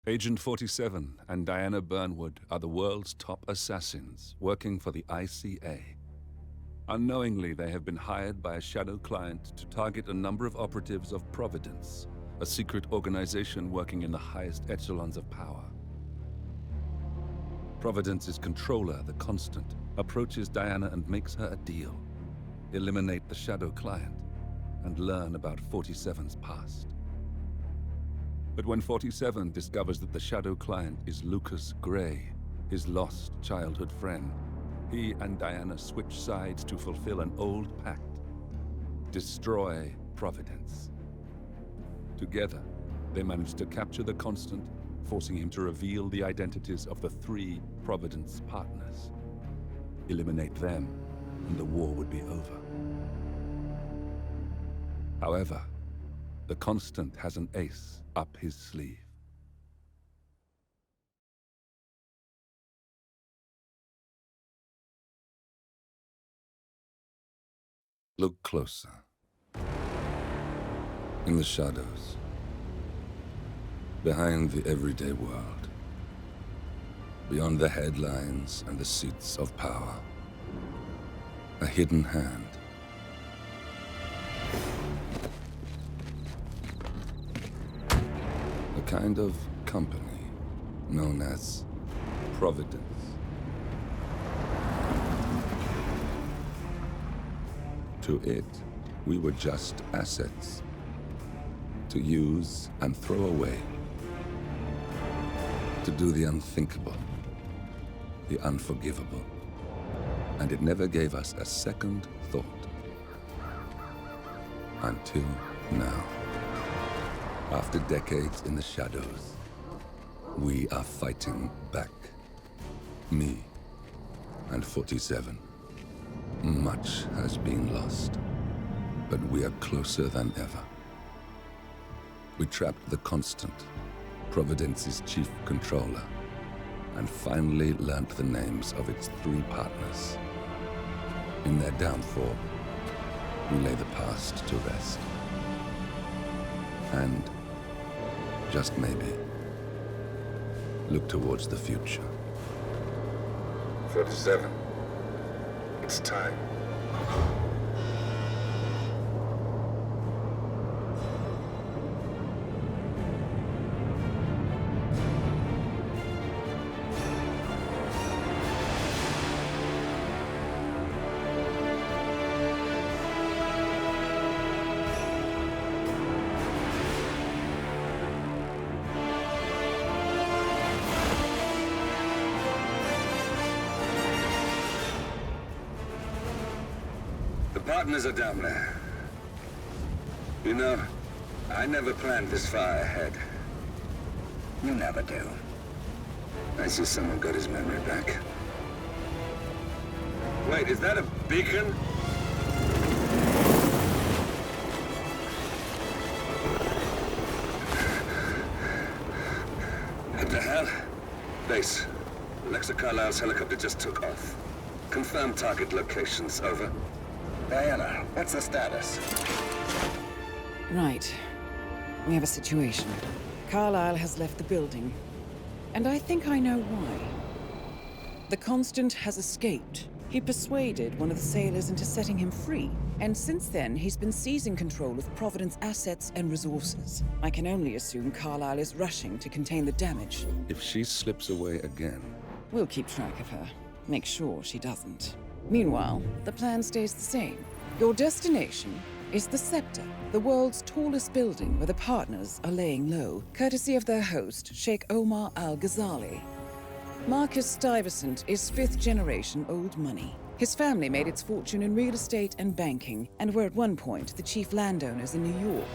Agent 47 and Diana Burnwood are the world's top assassins working for the ICA. Unknowingly, they have been hired by a shadow client to target a number of operatives of Providence, a secret organization working in the highest echelons of power. Providence's controller, the Constant, approaches Diana and makes her a deal. Eliminate the shadow client and learn about 47's past. But when 47 discovers that the shadow client is Lucas Gray, his lost childhood friend, he and Diana switch sides to fulfill an old pact: destroy Providence. Together, they manage to capture the Constant, forcing him to reveal the identities of the 3 Providence partners. Eliminate them, and the war would be over. However, the Constant has an ace up his sleeve. Look closer. In the shadows. Behind the everyday world. Beyond the headlines and the seats of power. A hidden hand. A kind of company known as Providence. To it, we were just assets. To use and throw away. To do the unthinkable. The unforgivable. And it never gave us a second thought. Until now. After decades in the shadows, we are fighting back. Me and 47. Much has been lost, but we are closer than ever. We trapped the Constant, Providence's chief controller, and finally learnt the names of its 3 partners. In their downfall, we lay the past to rest. And, just maybe, look towards the future. 47. It's time. Partners are down there. You know, I never planned this far ahead. You never do. I see someone got his memory back. Wait, is that a beacon? What the hell? Base. Alexa Carlisle's helicopter just took off. Confirm target locations, over. Diana, what's the status? Right. We have a situation. Carlisle has left the building. And I think I know why. The Constant has escaped. He persuaded one of the sailors into setting him free. And since then, he's been seizing control of Providence assets and resources. I can only assume Carlisle is rushing to contain the damage. If she slips away again... We'll keep track of her. Make sure she doesn't. Meanwhile, the plan stays the same. Your destination is the Scepter, the world's tallest building where the partners are laying low, courtesy of their host, Sheikh Omar Al-Ghazali. Marcus Stuyvesant is 5th generation old money. His family made its fortune in real estate and banking, and were at one point the chief landowners in New York.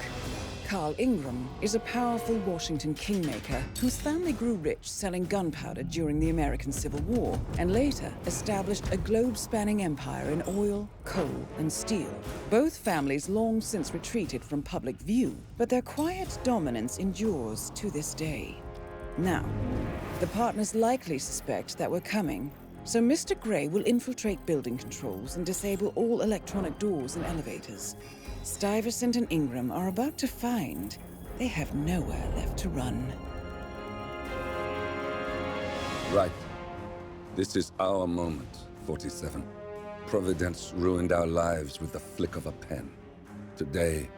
Carl Ingram is a powerful Washington kingmaker whose family grew rich selling gunpowder during the American Civil War, and later established a globe-spanning empire in oil, coal, and steel. Both families long since retreated from public view, but their quiet dominance endures to this day. Now, the partners likely suspect that we're coming, so Mr. Gray will infiltrate building controls and disable all electronic doors and elevators. Stuyvesant and Ingram are about to find they have nowhere left to run. Right. This is our moment, 47. Providence ruined our lives with the flick of a pen. Today,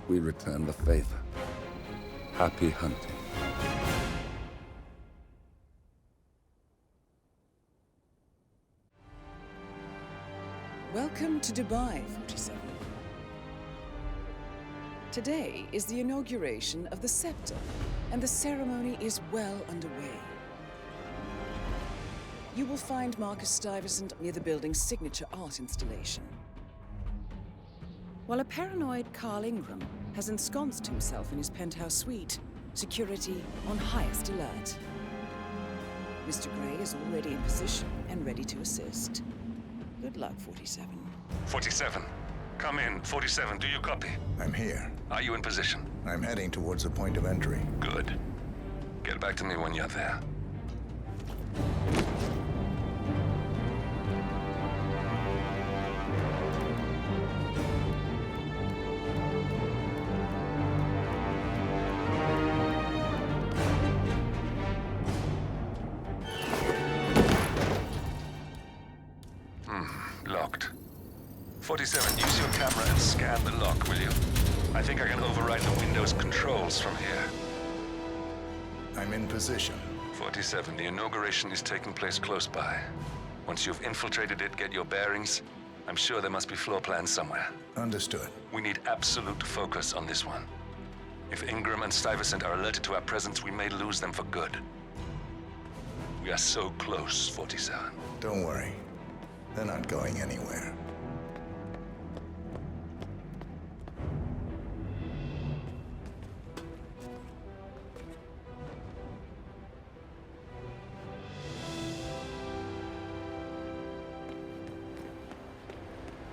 we return the favor. Happy hunting. Welcome to Dubai, 47. Today is the inauguration of the scepter, and the ceremony is well underway. You will find Marcus Stuyvesant near the building's signature art installation, while a paranoid Carl Ingram has ensconced himself in his penthouse suite, security on highest alert. Mr. Gray is already in position and ready to assist. Good luck, 47. 47. Come in. 47, do you copy? I'm here. Are you in position? I'm heading towards the point of entry. Good. Get back to me when you're there. Locked. 47, use your camera and scan the lock, will you? I think I can override the Windows controls from here. I'm in position. 47, the inauguration is taking place close by. Once you've infiltrated it, get your bearings. I'm sure there must be floor plans somewhere. Understood. We need absolute focus on this one. If Ingram and Stuyvesant are alerted to our presence, we may lose them for good. We are so close, 47. Don't worry. They're not going anywhere.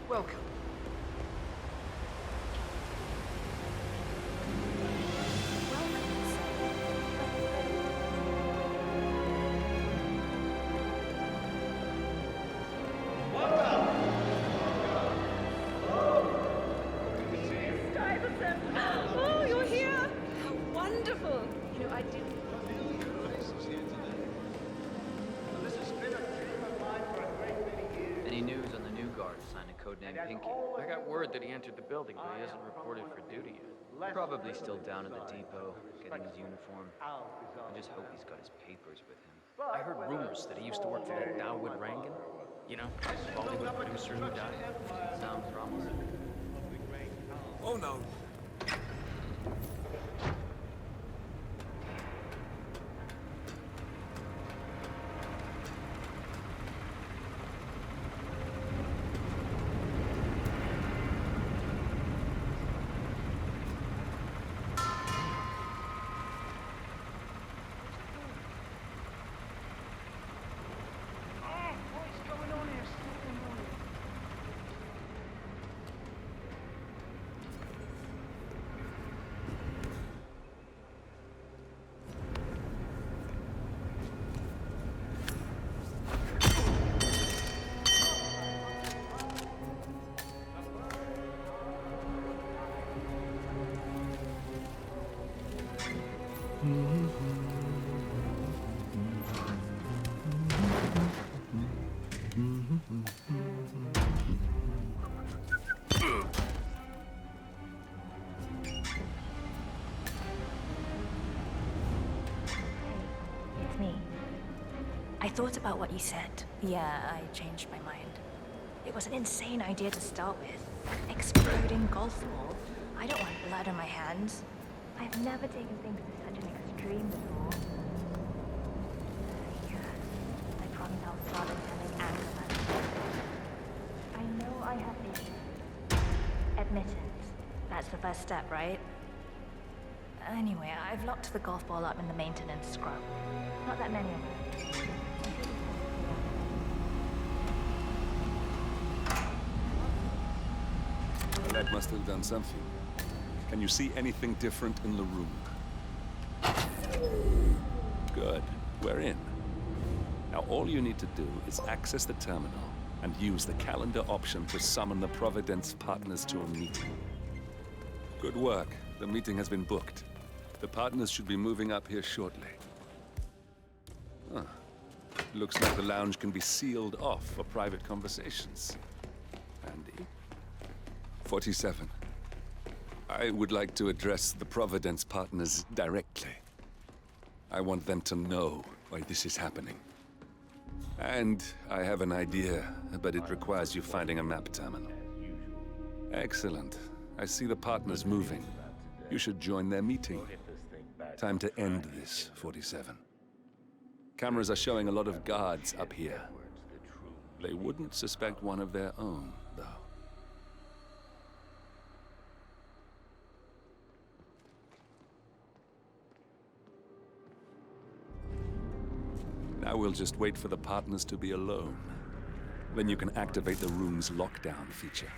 Welcome. Oh, you're here! How wonderful! You know, I didn't. Any news on the new guard assigned to codename Pinky? I got word that he entered the building, but he hasn't reported for duty yet. Probably still down at the depot, getting his uniform. I just hope he's got his papers with him. I heard rumors that he used to work for that Dawood Rangan. You know, Bollywood producer who died. Sounds promising. Oh no. It's me. I thought about what you said. Yeah, I changed my mind. It was an insane idea to start with. Exploding golf ball. I don't want blood on my hands. I've never taken things to such an extreme before. Yes, I promise I'll start attending anger management. I know I have issues. Admittance. That's the first step, right? Anyway, I've locked the golf ball up in the maintenance scrub. Not that many of them. That must have done something. Can you see anything different in the room? Good. We're in. Now all you need to do is access the terminal and use the calendar option to summon the Providence partners to a meeting. Good work. The meeting has been booked. The partners should be moving up here shortly. Huh. Looks like the lounge can be sealed off for private conversations. Handy. 47. I would like to address the Providence partners directly. I want them to know why this is happening. And I have an idea, but it requires you finding a map terminal. Excellent. I see the partners moving. You should join their meeting. Time to end this, 47. Cameras are showing a lot of guards up here. They wouldn't suspect one of their own, though. Now we'll just wait for the partners to be alone. Then you can activate the room's lockdown feature.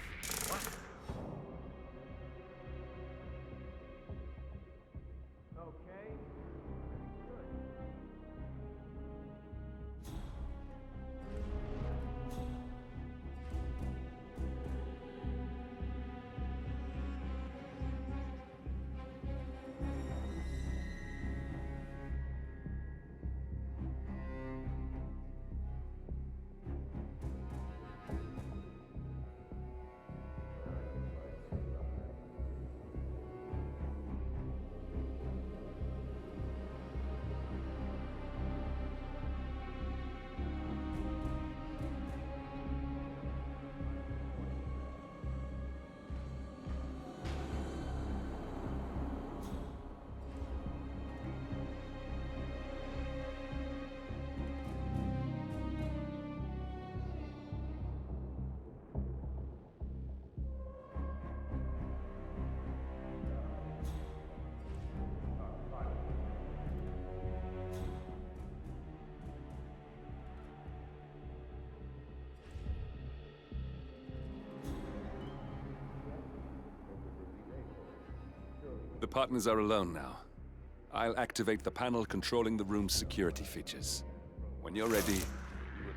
The partners are alone now. I'll activate the panel controlling the room's security features. When you're ready,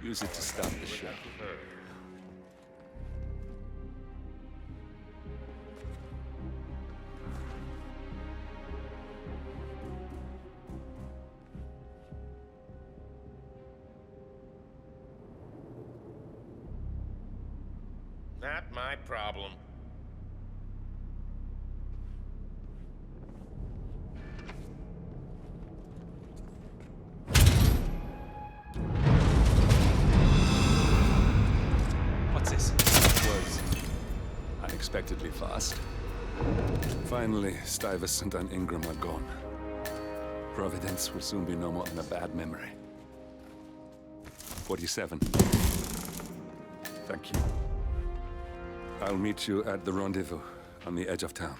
use it to start the show. Not my problem. Unexpectedly fast. Finally, Stuyvesant and Ingram are gone. Providence will soon be no more than a bad memory. 47. Thank you. I'll meet you at the rendezvous on the edge of town.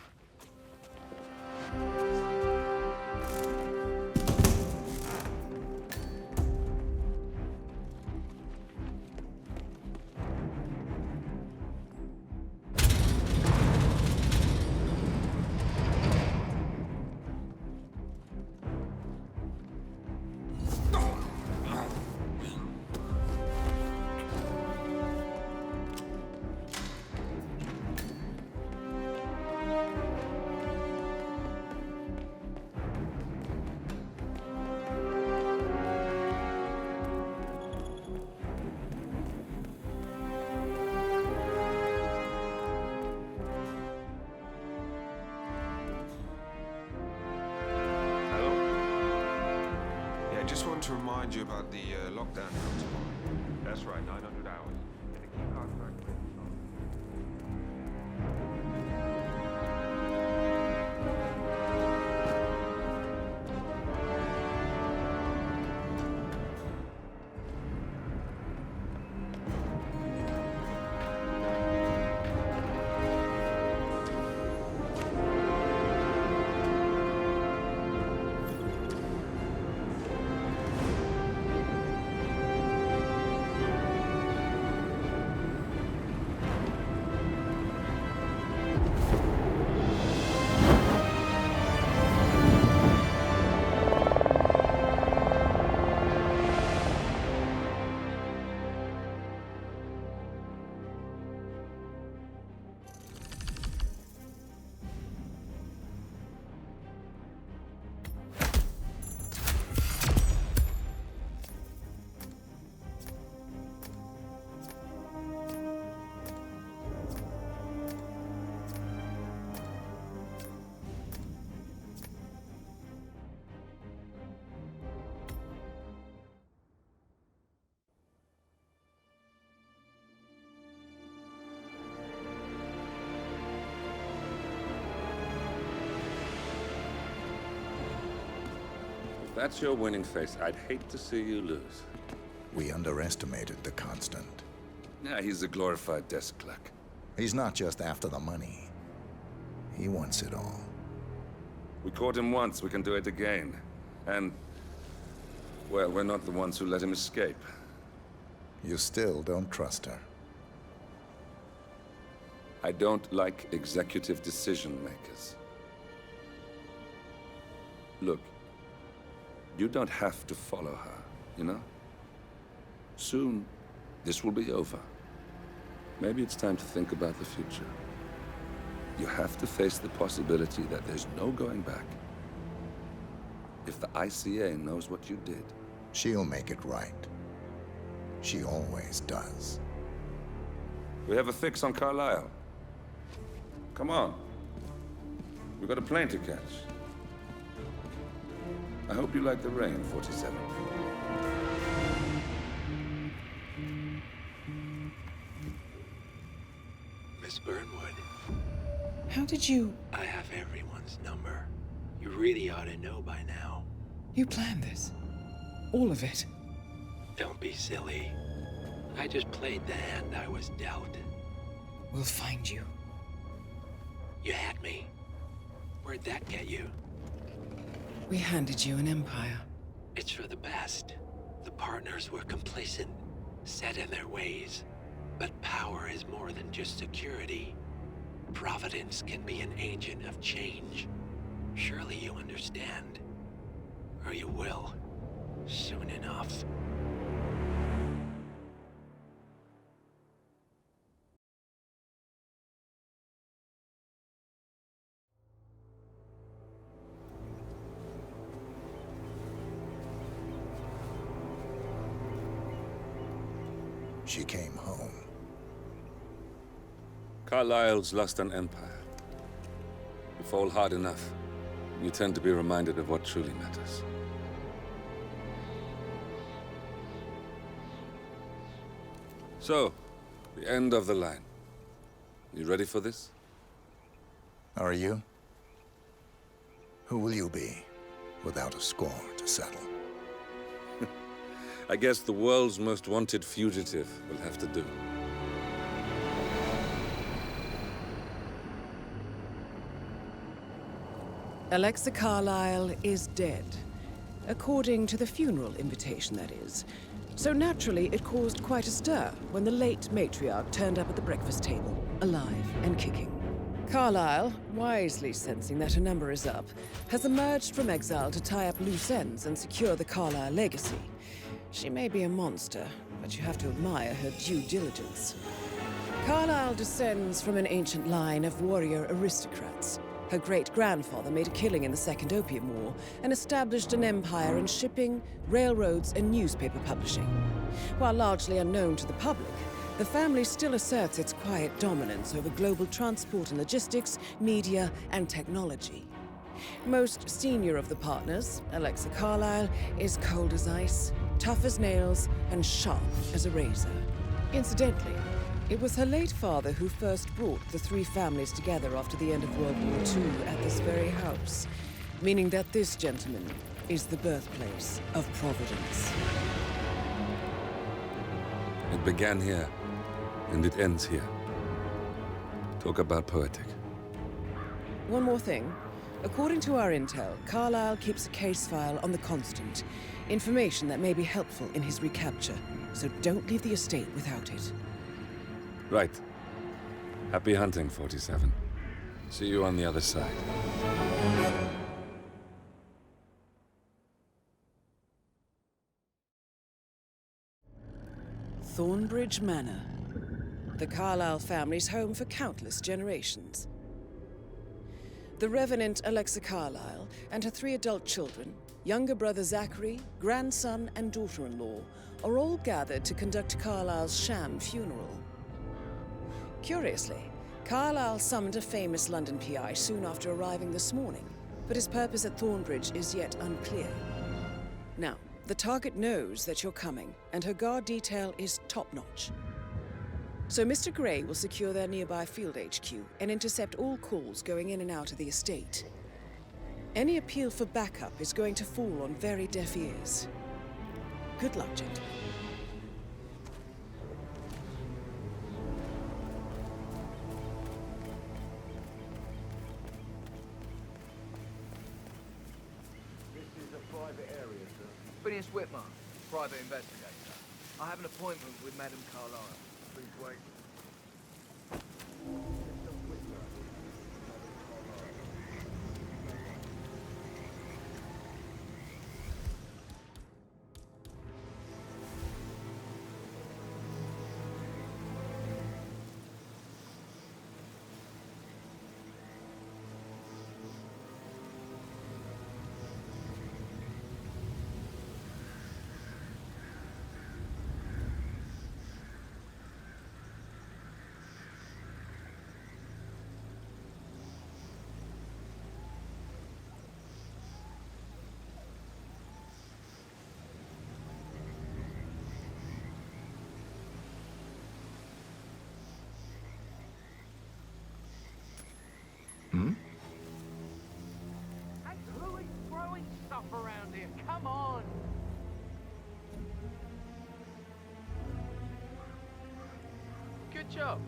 Just want to remind you about the lockdown tomorrow. That's right, 900 hours. Get the key card back. that's your winning face, I'd hate to see you lose. We underestimated the Constant. Yeah, he's a glorified desk clerk. He's not just after the money. He wants it all. We caught him once, we can do it again. And, well, we're not the ones who let him escape. You still don't trust her. I don't like executive decision makers. Look, you don't have to follow her, you know? Soon, this will be over. Maybe it's time to think about the future. You have to face the possibility that there's no going back. If the ICA knows what you did, She'll make it right. She always does. we have a fix on Carlisle. Come on. We've got a plane to catch. I hope you like the rain, 47. Miss Burnwood, How did you... I have everyone's number. You really ought to know by now. You planned this? All of it? Don't be silly. I just played the hand I was dealt. We'll find you. You had me. Where'd that get you? We handed you an empire. It's for the best. The partners were complacent, set in their ways. But power is more than just security. Providence can be an agent of change. Surely you understand. Or you will. Soon enough. She came home. Carlisle's lost an empire. You fall hard enough, you tend to be reminded of what truly matters. So, the end of the line. You ready for this? Are you? Who will you be, without a score to settle? I guess the world's most wanted fugitive will have to do. Alexa Carlisle is dead. According to the funeral invitation, that is. So naturally, it caused quite a stir when the late matriarch turned up at the breakfast table, alive and kicking. Carlisle, wisely sensing that her number is up, has emerged from exile to tie up loose ends and secure the Carlisle legacy. She may be a monster, but you have to admire her due diligence. Carlisle descends from an ancient line of warrior aristocrats. Her great-grandfather made a killing in the Second Opium War and established an empire in shipping, railroads, and newspaper publishing. While largely unknown to the public, the family still asserts its quiet dominance over global transport and logistics, media, and technology. Most senior of the partners, Alexa Carlisle, is cold as ice, tough as nails, and sharp as a razor. Incidentally, it was her late father who first brought the three families together after the end of World War II at this very house, meaning that this gentleman is the birthplace of Providence. It began here, and it ends here. Talk about poetic. One more thing. According to our intel, Carlisle keeps a case file on the Constant. Information that may be helpful in his recapture, so don't leave the estate without it. Right. Happy hunting, 47. See you on the other side. Thornbridge Manor. The Carlisle family's home for countless generations. The Revenant Alexa Carlisle and her 3 adult children, younger brother Zachary, grandson, and daughter-in-law, are all gathered to conduct Carlisle's sham funeral. Curiously, Carlisle summoned a famous London PI soon after arriving this morning, but his purpose at Thornbridge is yet unclear. Now, the target knows that you're coming, and her guard detail is top-notch. So Mr. Gray will secure their nearby field HQ and intercept all calls going in and out of the estate. Any appeal for backup is going to fall on very deaf ears. Good luck, gentlemen. Phineas Whitmer, private investigator. I have an appointment with Madame Carlyle. Please wait. Who is throwing stuff around here? Come on! Good job.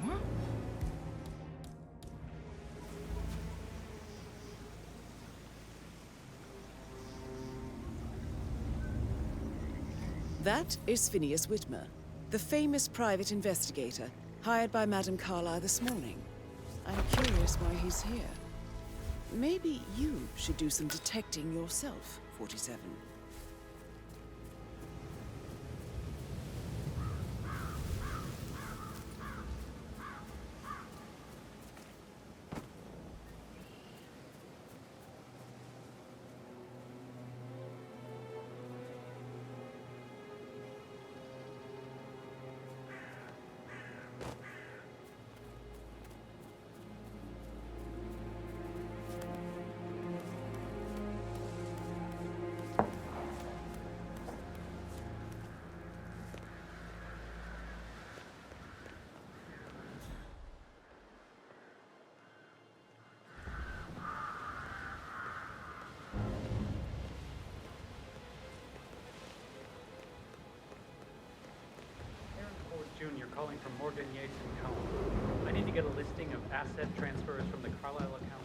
What? That is Phineas Whitmer, the famous private investigator hired by Madame Carlyle this morning. I'm curious why he's here. Maybe you should do some detecting yourself, 47. Jr. calling from Morgan, Yates & Cohen. I need to get a listing of asset transfers from the Carlyle account.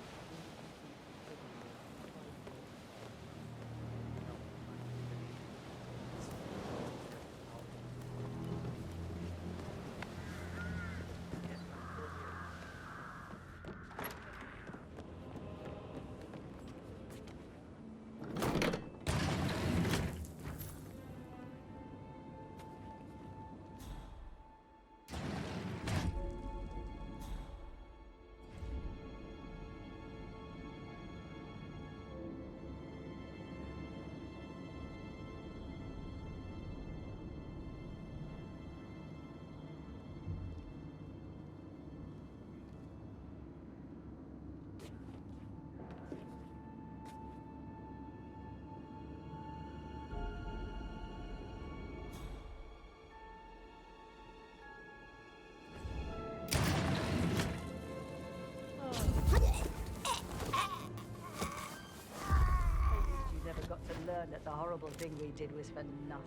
Learn that the horrible thing we did was for nothing.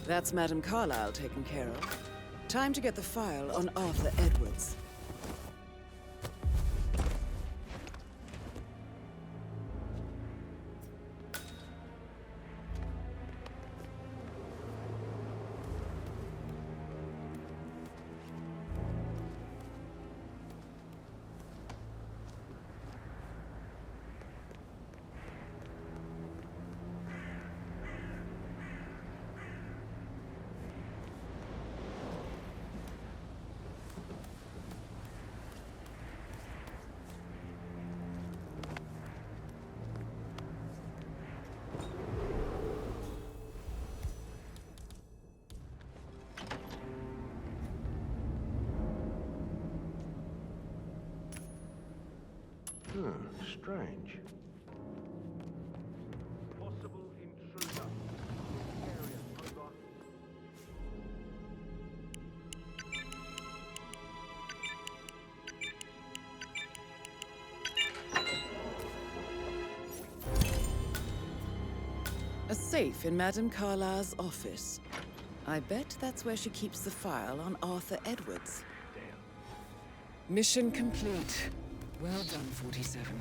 That's Madame Carlyle taken care of. Time to get the file on Arthur Edwards. Strange. Possible intruder. Area over. A safe in Madame Carlyle's office. I bet that's where she keeps the file on Arthur Edwards. Damn. Mission complete. Well done, 47.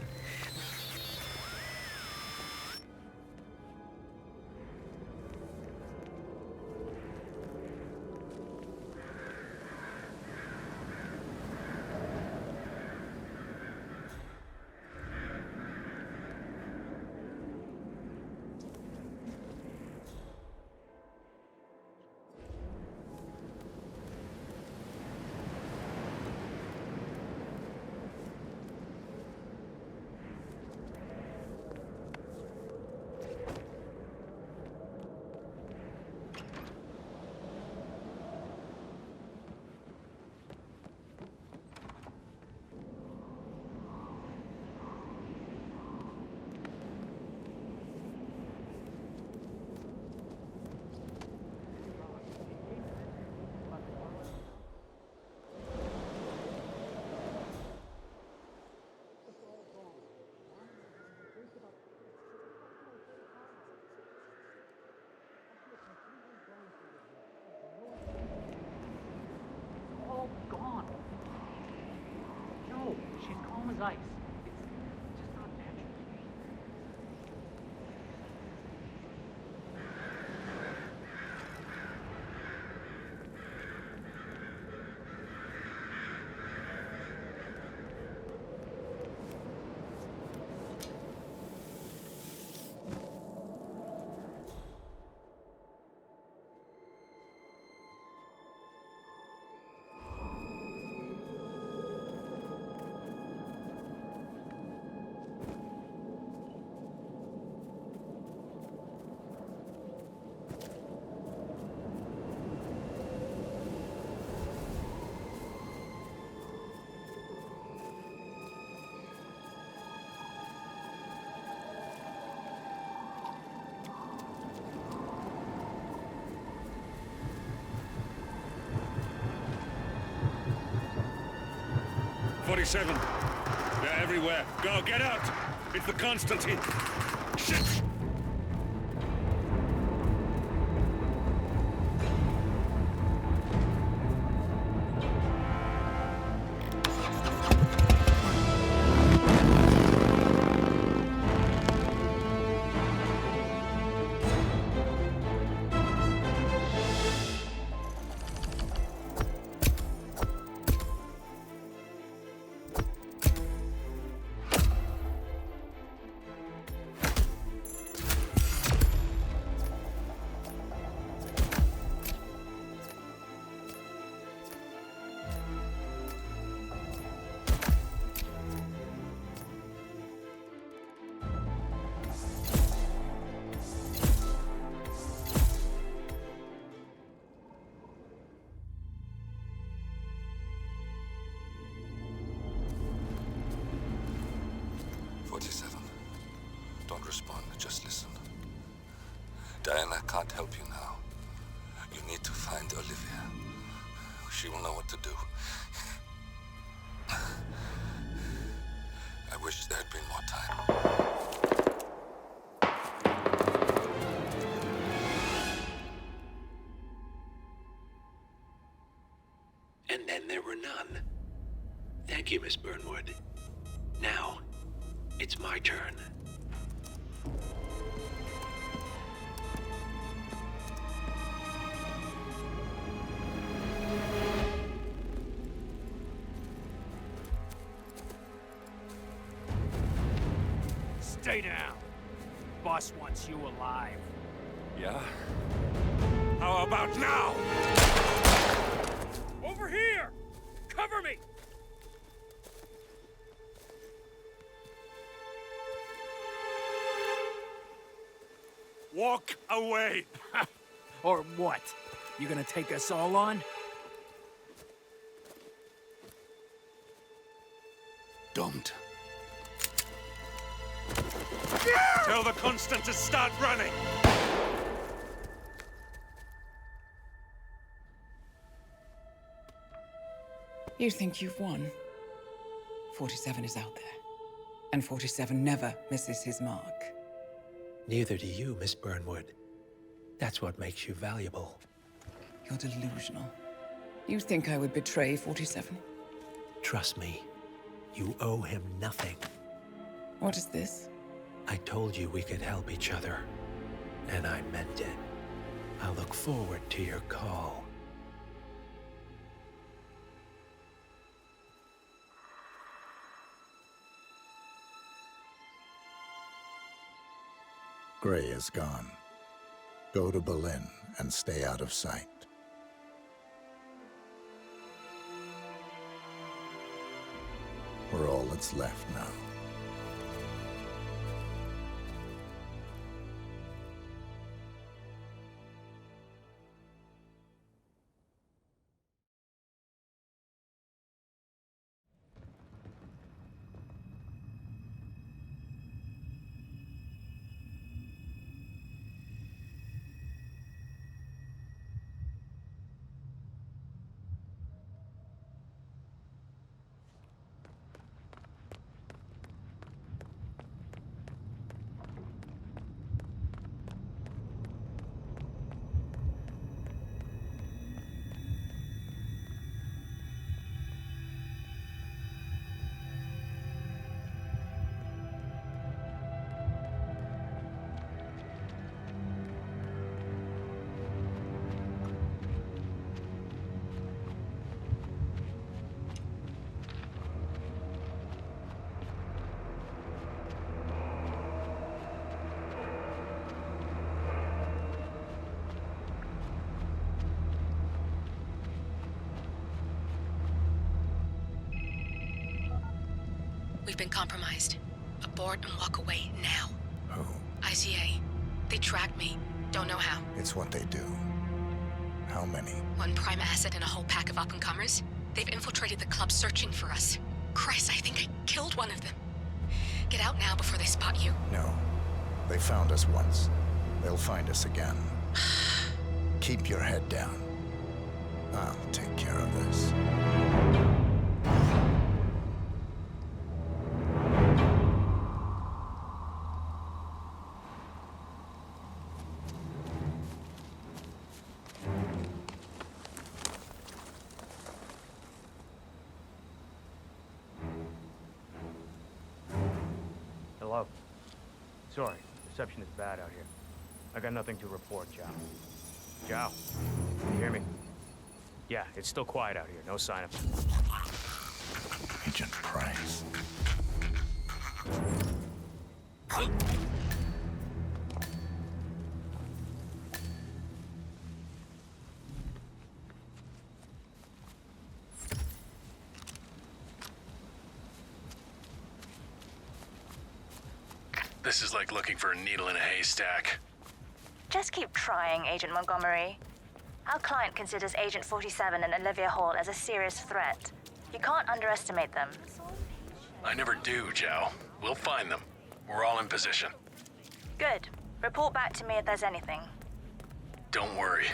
As ice. It's just not natural. 47. They're everywhere. Go, get out! It's the Constantine. Shit! Don't respond, just listen. Diana can't help you now. You need to find Olivia. She will know what to do. I wish there had been more time. And then there were none. Thank you, Miss Burnwood. Now, it's my turn. Stay down. Boss wants you alive. Yeah? How about now? Over here! Cover me! Walk away! Or what? You gonna take us all on? Don't. Tell the Constant to start running! You think you've won? 47 is out there. And 47 never misses his mark. Neither do you, Miss Burnwood. That's what makes you valuable. You're delusional. You think I would betray 47? Trust me, you owe him nothing. What is this? I told you we could help each other, and I meant it. I'll look forward to your call. Gray is gone. Go to Berlin and stay out of sight. We're all that's left now. We've been compromised. Abort and walk away now. Who? ICA. They tracked me. Don't know how. It's what they do. How many? One prime asset and a whole pack of up-and-comers. They've infiltrated the club searching for us. Christ, I think I killed one of them. Get out now before they spot you. No. They found us once. They'll find us again. Keep your head down. I'll take care of this. Hello? Sorry, reception is bad out here. I got nothing to report, Zhao. Zhao, can you hear me? Yeah, it's still quiet out here. No sign of... Agent Price. This is like looking for a needle in a haystack. Just keep trying, Agent Montgomery. Our client considers Agent 47 and Olivia Hall as a serious threat. You can't underestimate them. I never do, Zhao. We'll find them. We're all in position. Good. Report back to me if there's anything. Don't worry.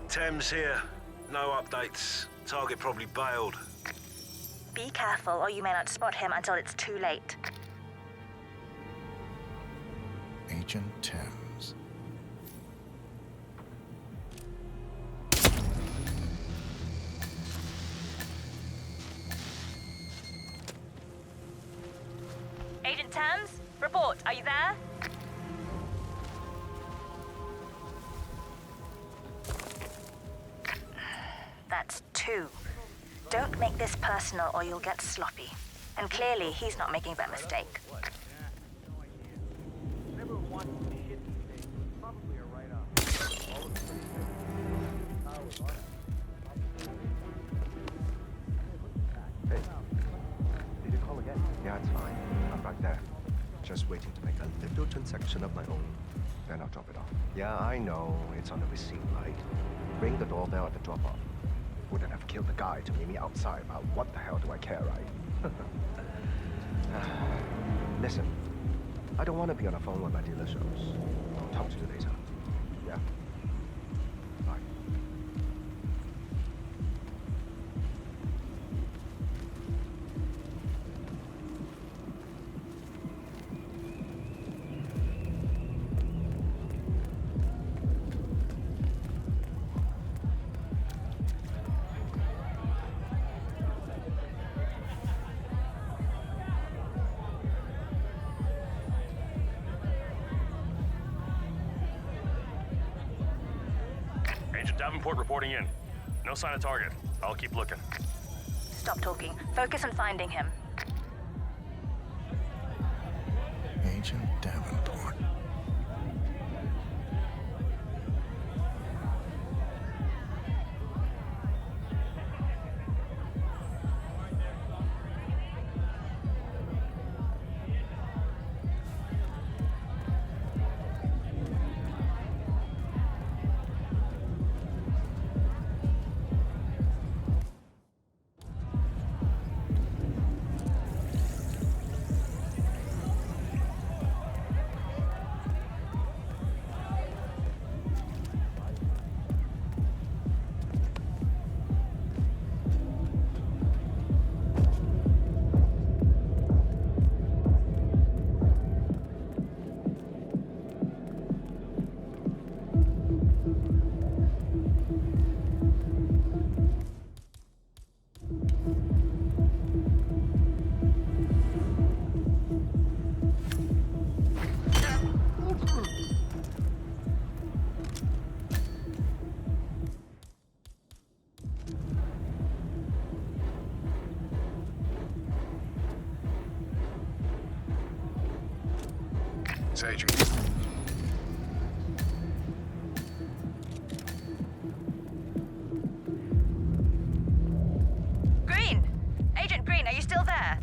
Thames here. No updates. Target probably bailed. Be careful, or you may not spot him until it's too late. Agent Thames. Agent Thames, report. Are you there? That's two. Don't make this personal or you'll get sloppy. And clearly, he's not making that mistake. Hey, did you call again? Yeah, it's fine. I'm right there. Just waiting to make a little transaction of my own. Then I'll drop it off. Yeah, I know. It's on the receipt, right? Ring the doorbell at the drop-off. Wouldn't have killed the guy to meet me outside, but what the hell do I care, right? Listen, I don't want to be on the phone when my dealer shows. I'll talk to you later. Yeah? Bye. Agent Davenport reporting in. No sign of target. I'll keep looking. Stop talking. Focus on finding him. Agent Davenport. It's Agent. Green! Agent Green, are you still there?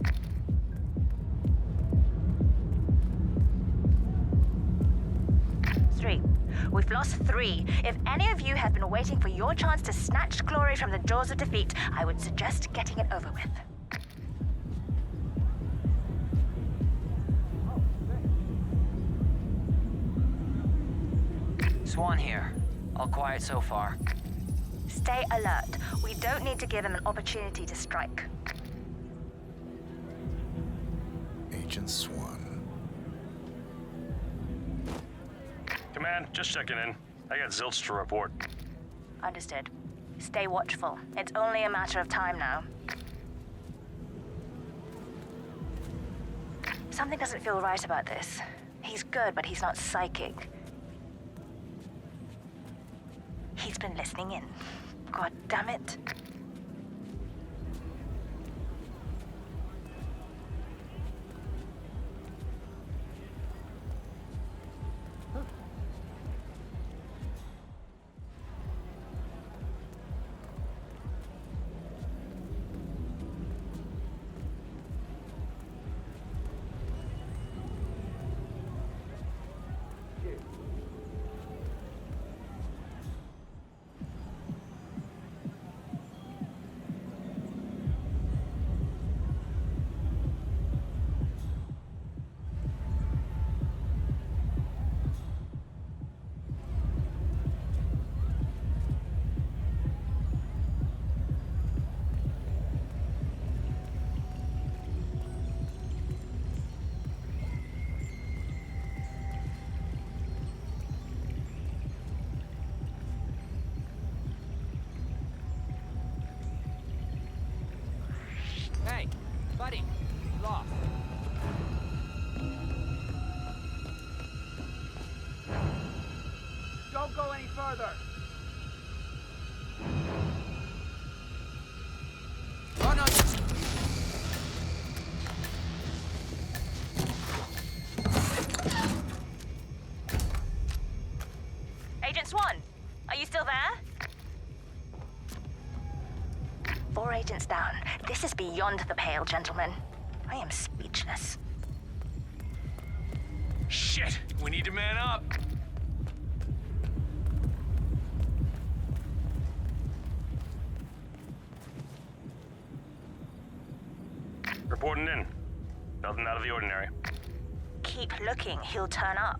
Three. We've lost 3. If any of you have been waiting for your chance to snatch glory from the jaws of defeat, I would suggest getting it over with. Swan here. All quiet so far. Stay alert. We don't need to give him an opportunity to strike. Agent Swan. Command, just checking in. I got zilch to report. Understood. Stay watchful. It's only a matter of time now. Something doesn't feel right about this. He's good, but he's not psychic. He's been listening in. God damn it. Hey, buddy, lost. Don't go any further. agents down. This is beyond the pale, gentlemen. I am speechless. Shit! We need to man up! Reporting in. Nothing out of the ordinary. Keep looking, he'll turn up.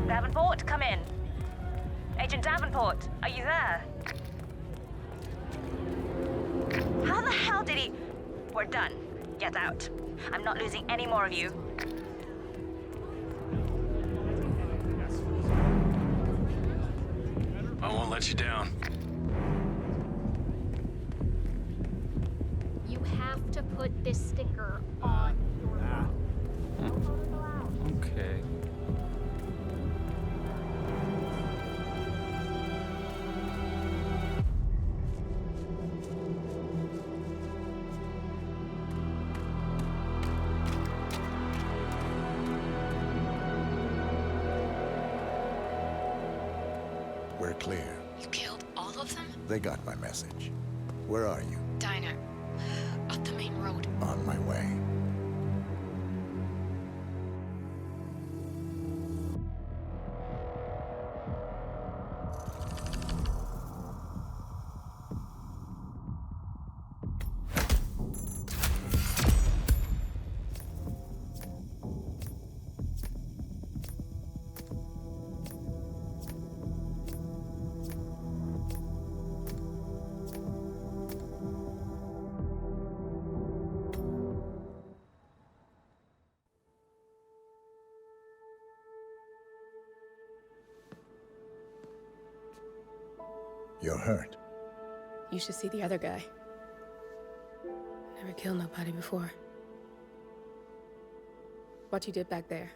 Davenport, come in. Agent Davenport, are you there? How the hell did he... We're done. Get out. I'm not losing any more of you. I won't let you down. You have to put this sticker on your Okay. We're clear. You killed all of them? They got my message. Where are you? Diner. Up the main road. On my way. You're hurt. You should see the other guy. Never killed nobody before. What you did back there.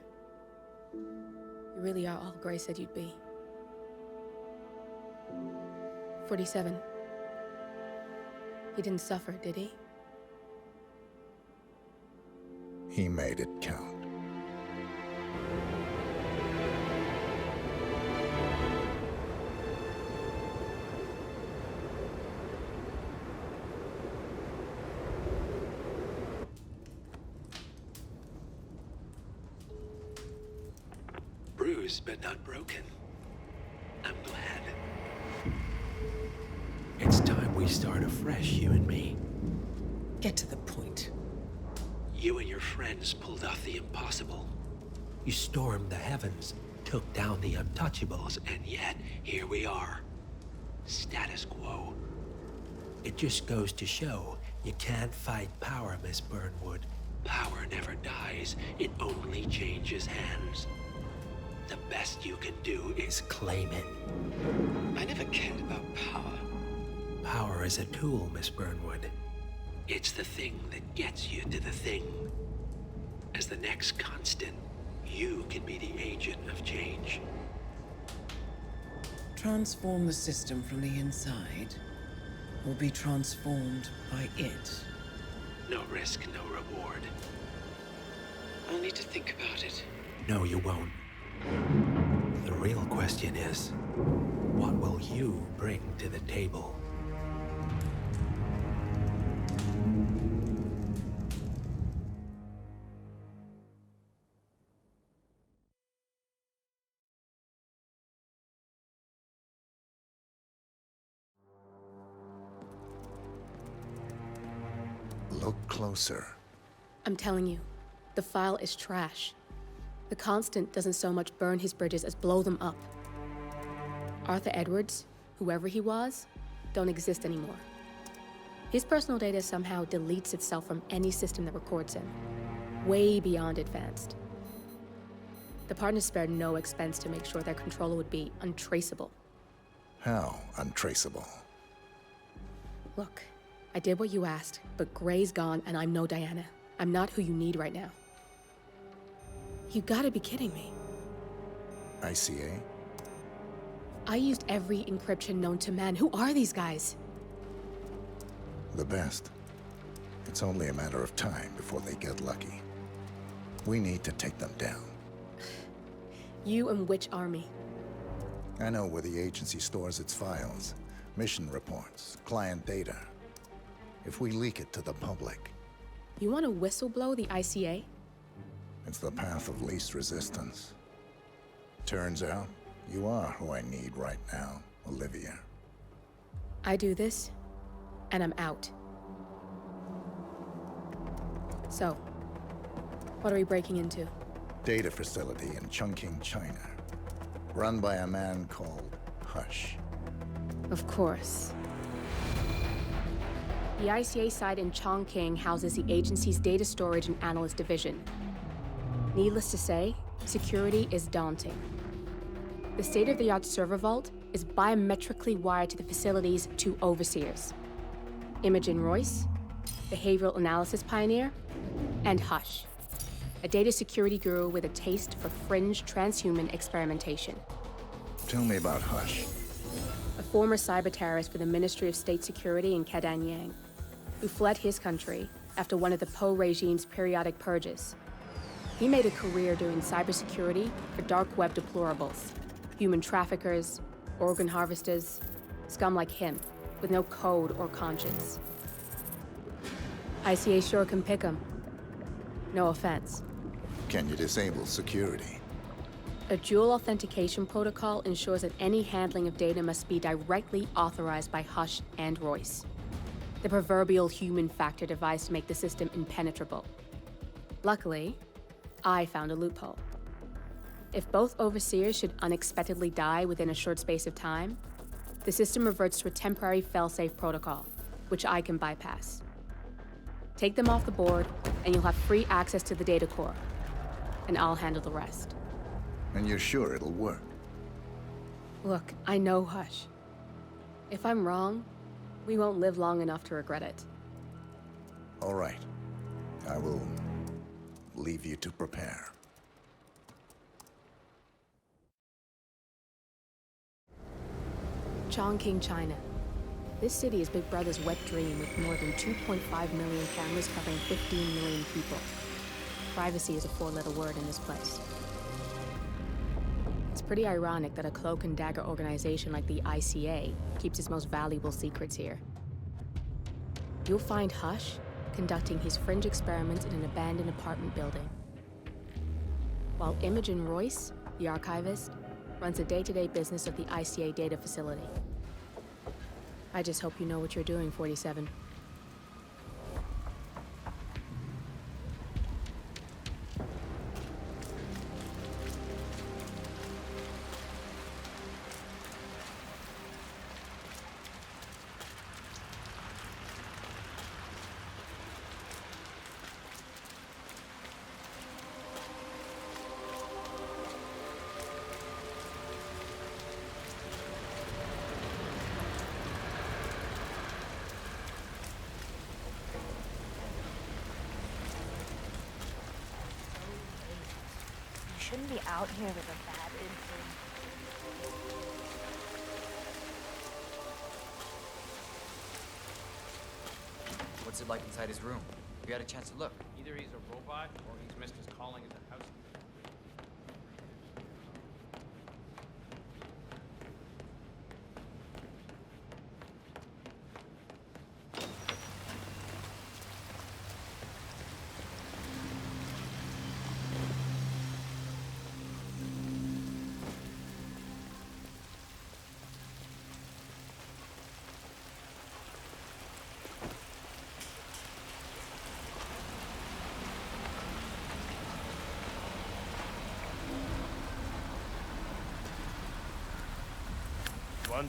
You really are all Gray said you'd be. 47. He didn't suffer, did he? He made it count. Bruised but not broken. I'm glad. It's time we start afresh, you and me. Get to the point. You and your friends pulled off the impossible. You stormed the heavens, took down the untouchables, And yet, here we are. Status quo. it just goes to show you can't fight power, Miss Burnwood. Power never dies, it only changes hands. The best you can do is claim it. I never cared about power. Power is a tool, Miss Burnwood. It's the thing that gets you to the thing. As the next constant, you can be the agent of change. Transform the system from the inside, or be transformed by it. No risk, no reward. Only to think about it. No, you won't. The real question is, what will you bring to the table? Look closer. I'm telling you, the file is trash. The Constant doesn't so much burn his bridges as blow them up. Arthur Edwards, whoever he was, don't exist anymore. His personal data somehow deletes itself from any system that records him. Way beyond advanced. The partners spared no expense to make sure their controller would be untraceable. How untraceable? Look, I did what you asked, but Gray's gone and I'm no Diana. I'm not who you need right now. You gotta be kidding me. ICA? I used every encryption known to man. Who are these guys? The best. It's only a matter of time before they get lucky. We need to take them down. You and which army? I know where the agency stores its files, mission reports, client data. If we leak it to the public... You want to whistleblow the ICA? It's the path of least resistance. Turns out, you are who I need right now, Olivia. I do this, and I'm out. So, what are we breaking into? Data facility in Chongqin, China. Run by a man called Hush. Of course. The ICA site in Chongqin houses the agency's data storage and analyst division. Needless to say, security is daunting. The state-of-the-art server vault is biometrically wired to the facility's two overseers. Imogen Royce, behavioral analysis pioneer, and Hush, a data security guru with a taste for fringe transhuman experimentation. Tell me about Hush. A former cyber terrorist for the Ministry of State Security in Kadanyang, who fled his country after one of the Po regime's periodic purges. He made a career doing cybersecurity for dark web deplorables, human traffickers, organ harvesters, scum like him, with no code or conscience. ICA sure can pick 'em. No offense. Can you disable security? A dual authentication protocol ensures that any handling of data must be directly authorized by Hush and Royce. The proverbial human factor device to make the system impenetrable. Luckily, I found a loophole. If both overseers should unexpectedly die within a short space of time, the system reverts to a temporary fail-safe protocol, which I can bypass. Take them off the board, and you'll have free access to the data core. And I'll handle the rest. And you're sure it'll work? Look, I know Hush. If I'm wrong, we won't live long enough to regret it. All right. I will leave you to prepare. Chongqing, China. This city is Big Brother's wet dream with more than 2.5 million cameras covering 15 million people. Privacy is a four-letter word in this place. It's pretty ironic that a cloak and dagger organization like the ICA keeps its most valuable secrets here. You'll find Hush conducting his fringe experiments in an abandoned apartment building, while Imogen Royce, the archivist, runs the day-to-day business of the ICA data facility. I just hope you know what you're doing, 47. Shouldn't be out here with a bad influence. What's it like inside his room? You had a chance to look. Either he's a robot or he's missed his calling as a housekeeper.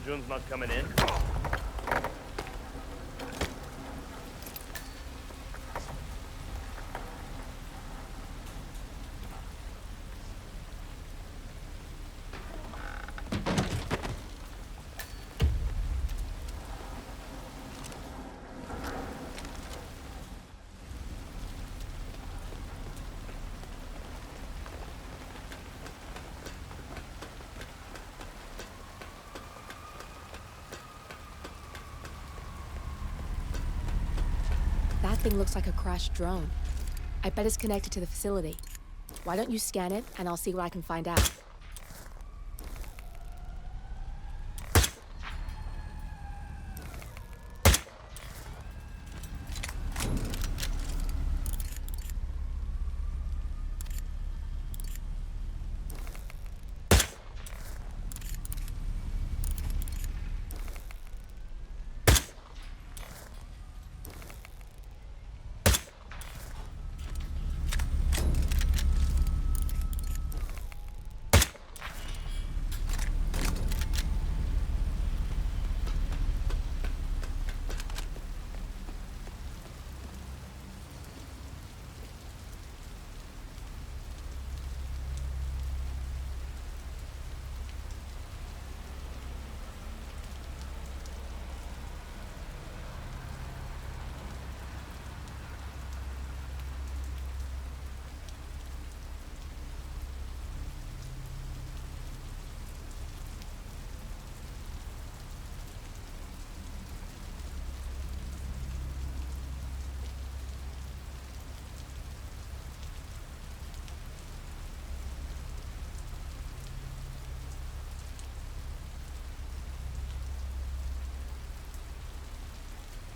Jun's not coming in? That thing looks like a crashed drone. I bet it's connected to the facility. Why don't you scan it, and I'll see what I can find out.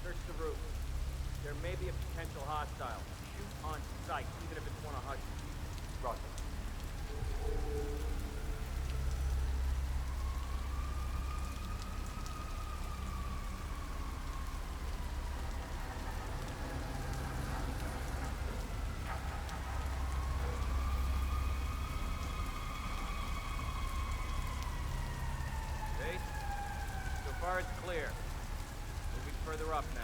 Search the roof. There may be a potential hostile. Shoot on sight, even if it's one of Hush's. Roger. Okay. So far it's clear. Moving further up now.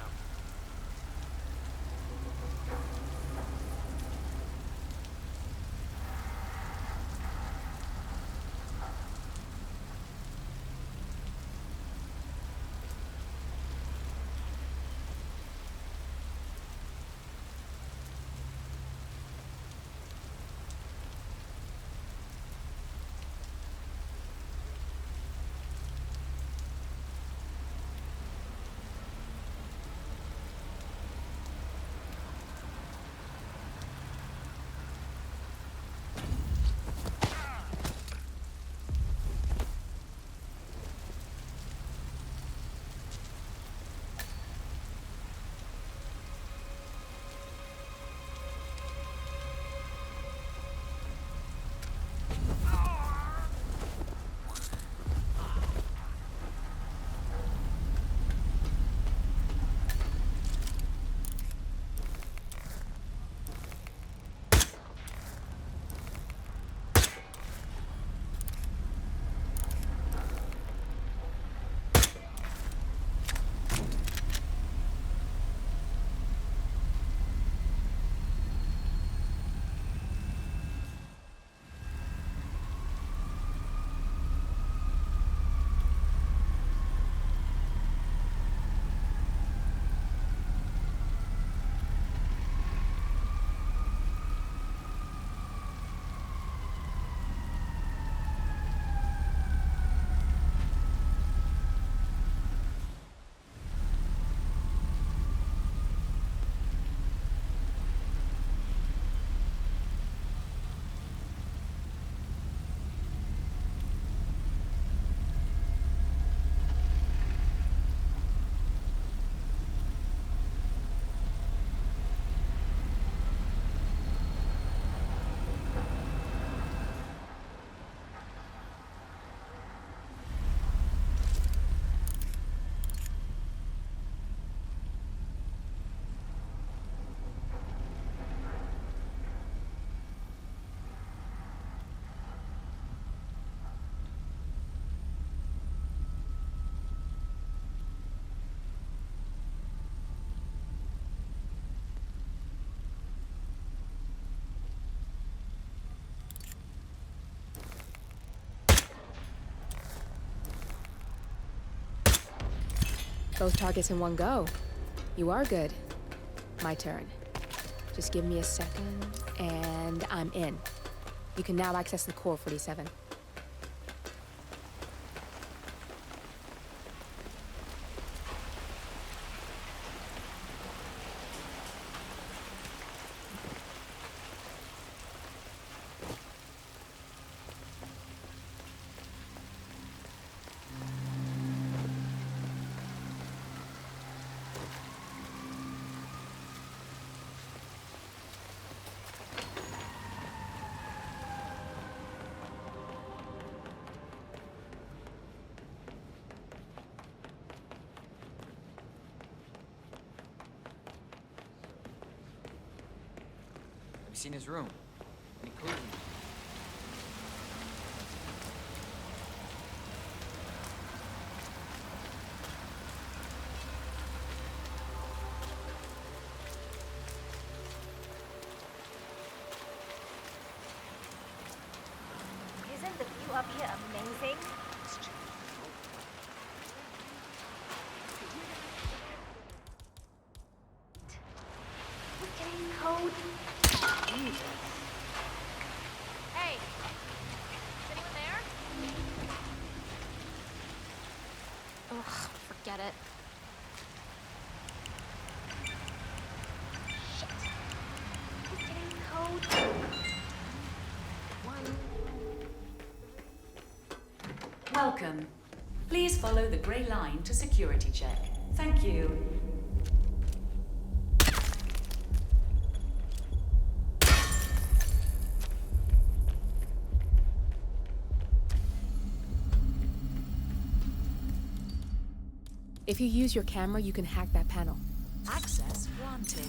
Both targets in one go. You are good. My turn. Just give me a second, and I'm in. You can now access the core 47. Seen his room. Any clues? Isn't the view up here amazing? We're getting cold. Hey! Is anyone there? Ugh, forget it. Shit. It's getting cold. Welcome. Please follow the grey line to security check. Thank you. If you use your camera, you can hack that panel. Access granted.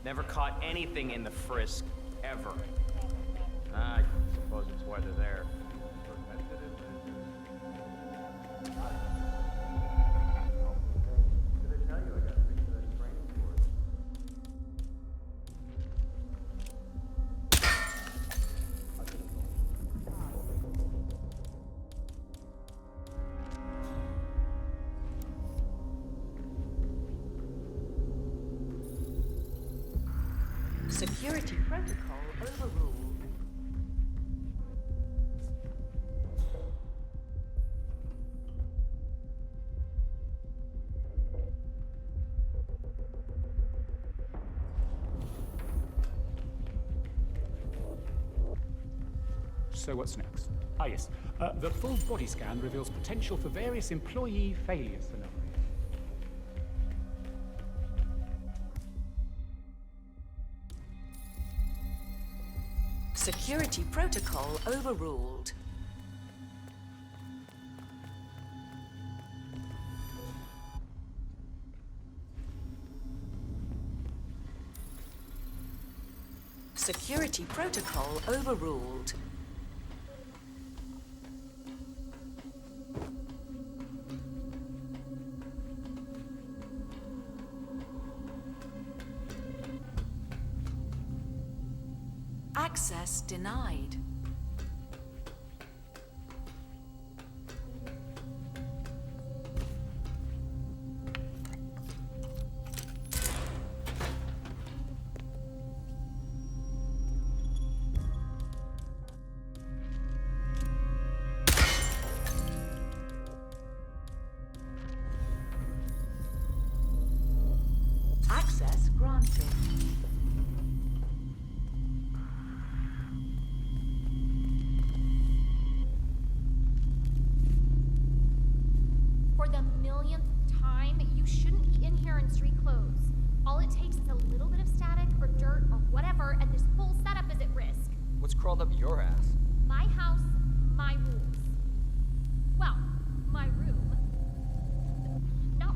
Never caught anything in the frisk, ever. I suppose it's why they're there. Security protocol overruled. So what's next? Ah, yes. The full body scan reveals potential for various employee failure scenarios. Security protocol overruled. Security protocol overruled. Access denied. Access granted. For the millionth time, you shouldn't be in here in street clothes. All it takes is a little bit of static or dirt or whatever, and this whole setup is at risk. What's crawled up your ass? My house, my rules. Well, my room. Not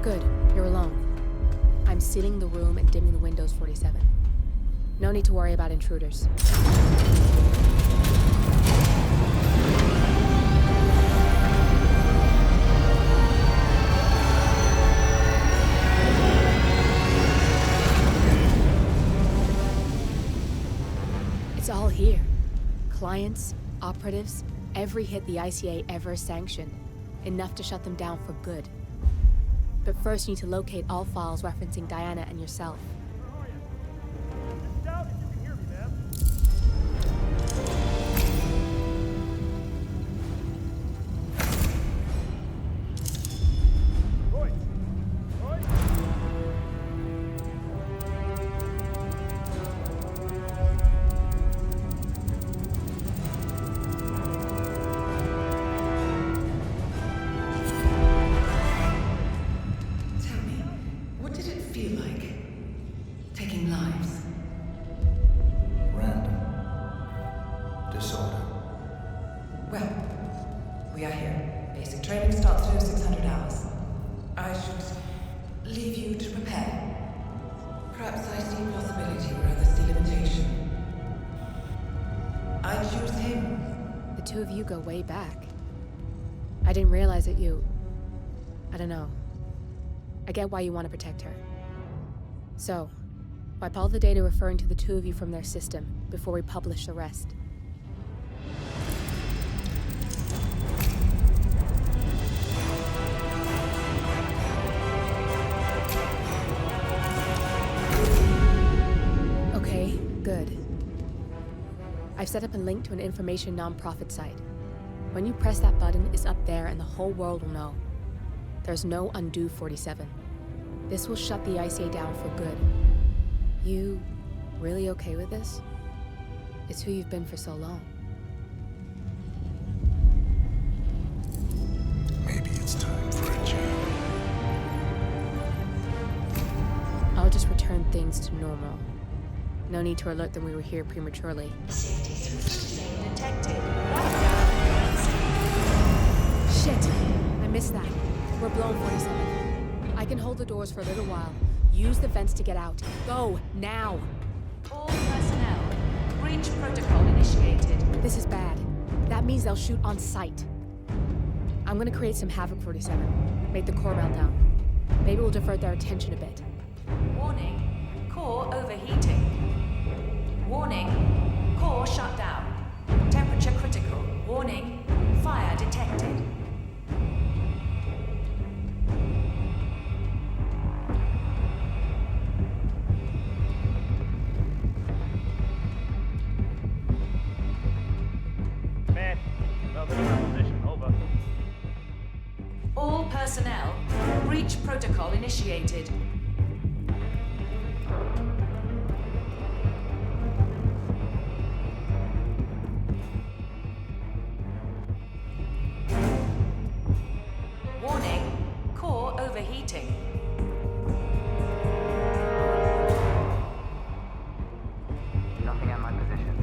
Good, you're alone. I'm sealing the room and dimming the windows, 47. No need to worry about intruders. It's all here. Clients, operatives, every hit the ICA ever sanctioned. Enough to shut them down for good. But first you need to locate all files referencing Diana and yourself. Go way back. I didn't realize that you... I don't know. I get why you want to protect her. So, wipe all the data referring to the two of you from their system before we publish the rest. Okay, good. I've set up a link to an information non-profit site. When you press that button, it's up there and the whole world will know. There's no undo, 47. This will shut the ICA down for good. You really okay with this? It's who you've been for so long. Maybe it's time for a change. I'll just return things to normal. No need to alert them we were here prematurely. Detected. Shit! I missed that. We're blown, 47. I can hold the doors for a little while. Use the vents to get out. Go, now! All personnel. Breach protocol initiated. This is bad. That means they'll shoot on sight. I'm gonna create some havoc, 47. Make the core melt down. Maybe we'll divert their attention a bit. Warning. Core overheating. Warning. Core shut down. Temperature critical. Warning. Fire detected. Man, well, position. Over. All personnel. Breach protocol initiated. Overheating. Nothing at my position.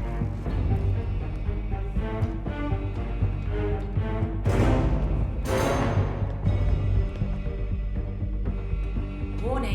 Warning.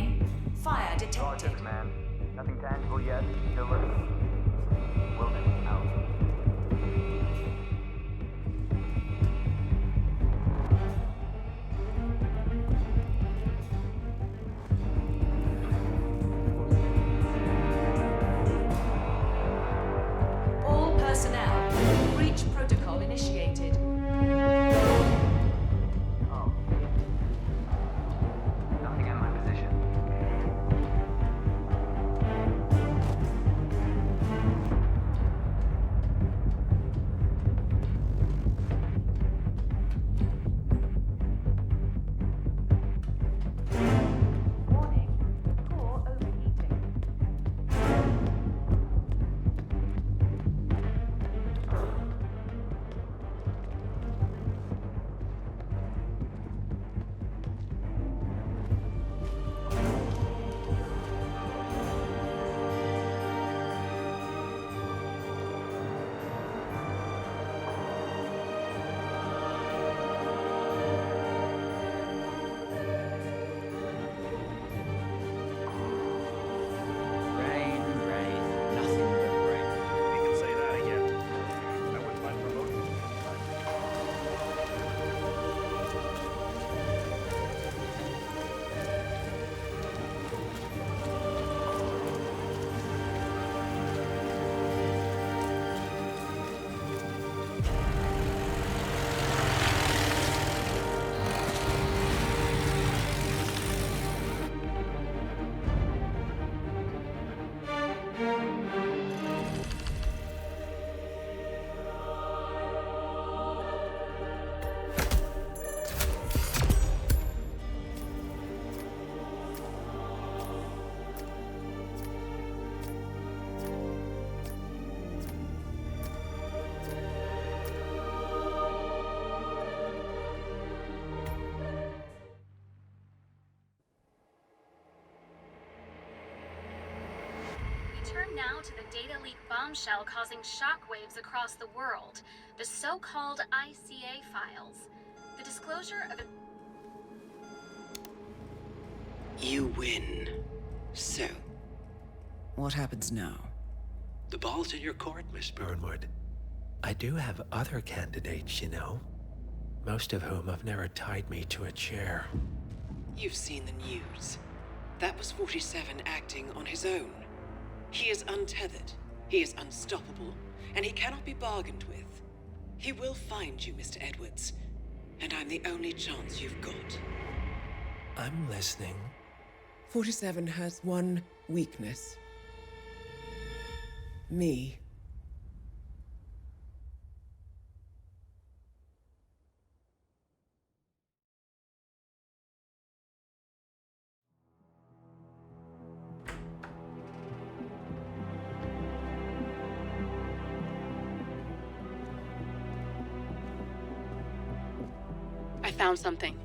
Turn now to the data leak bombshell causing shockwaves across the world, the so-called ICA files. The disclosure of You win. So, What happens now? the ball's in your court, Miss Burnwood. I do have other candidates, you know. Most of whom have never tied me to a chair. You've seen the news. That was 47 acting on his own. He is untethered, he is unstoppable, and he cannot be bargained with. He will find you, Mr. Edwards, and I'm the only chance you've got. I'm listening. 47 has one weakness. Me. I found something.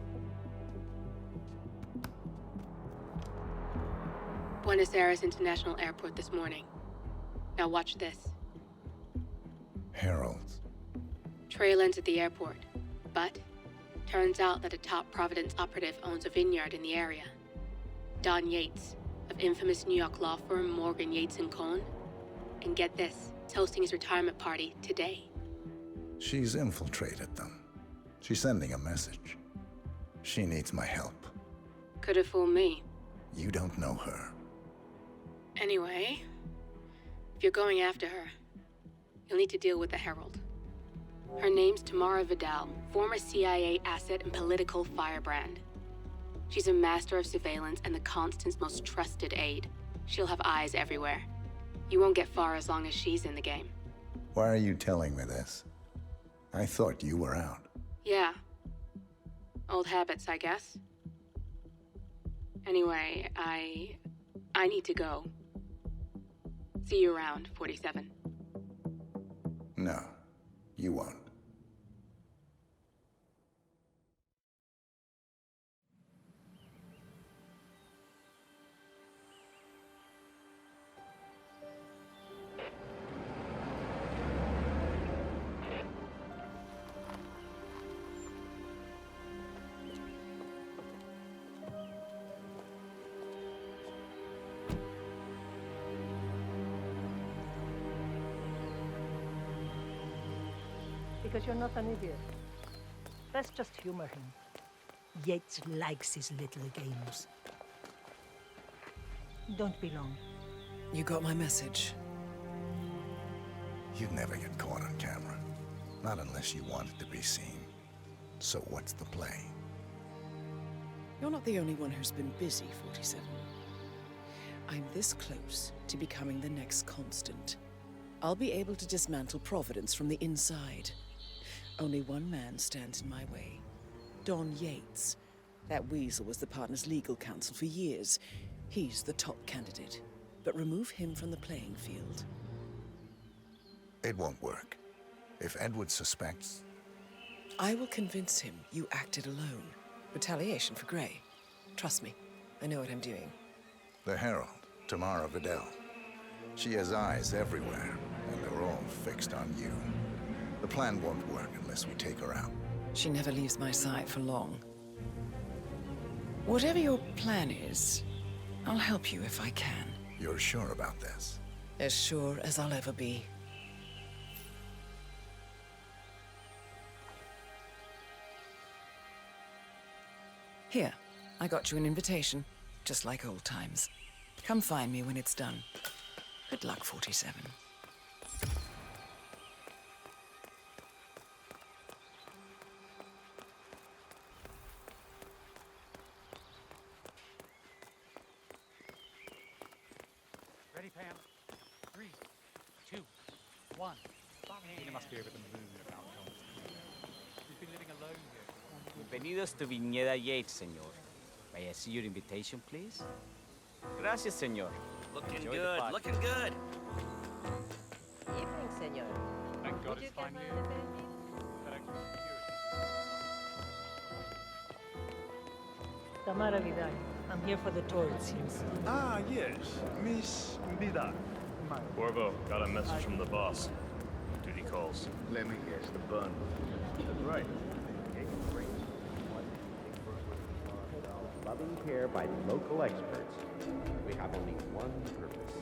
Buenos Aires International Airport this morning. Now watch this. Heralds. Trail ends at the airport, but turns out that a top Providence operative owns a vineyard in the area. Don Yates, of infamous New York law firm Morgan, Yates & Cohn. And get this, is hosting his retirement party today. She's infiltrated them. She's sending a message. She needs my help. Could have fooled me. You don't know her. Anyway, if you're going after her, you'll need to deal with the Herald. Her name's Tamara Vidal, former CIA asset and political firebrand. She's a master of surveillance and the Constant's most trusted aide. She'll have eyes everywhere. You won't get far as long as she's in the game. Why are you telling me this? I thought you were out. Yeah. Old habits, I guess. Anyway, I need to go. See you around, 47. No, you won't. Because you're not an idiot. Let's just humor him. Yates likes his little games. Don't be long. You got my message. You'd never get caught on camera. Not unless you wanted to be seen. So what's the play? You're not the only one who's been busy, 47. I'm this close to becoming the next Constant. I'll be able to dismantle Providence from the inside. Only one man stands in my way. Don Yates. That weasel was the partner's legal counsel for years. He's the top candidate. But remove him from the playing field. It won't work. If Edward suspects... I will convince him you acted alone. Retaliation for Grey. Trust me, I know what I'm doing. The Herald, Tamara Vidal. She has eyes everywhere, and they're all fixed on you. The plan won't work unless we take her out. She never leaves my side for long. Whatever your plan is, I'll help you if I can. You're sure about this? As sure as I'll ever be. Here, I got you an invitation, just like old times. Come find me when it's done. Good luck, 47. Ready, Pam? 3, 2, 1. You must be over the moon about Thomas. You've been living alone here. Bienvenidos to Viñeda Yates, señor. May I see your invitation, please? Gracias, señor. Looking Enjoy the good, party. looking good. Evening, senor. Thank God Did you it's get finally my over. baby? That extra security. Tamara Vidal. I'm here for the tour, it seems. Ah, yes, Miss Vidal. Corvo, got a message from the boss. Duty calls. Let me guess, the bun. That's right. Loving care by the local experts. We have only one purpose: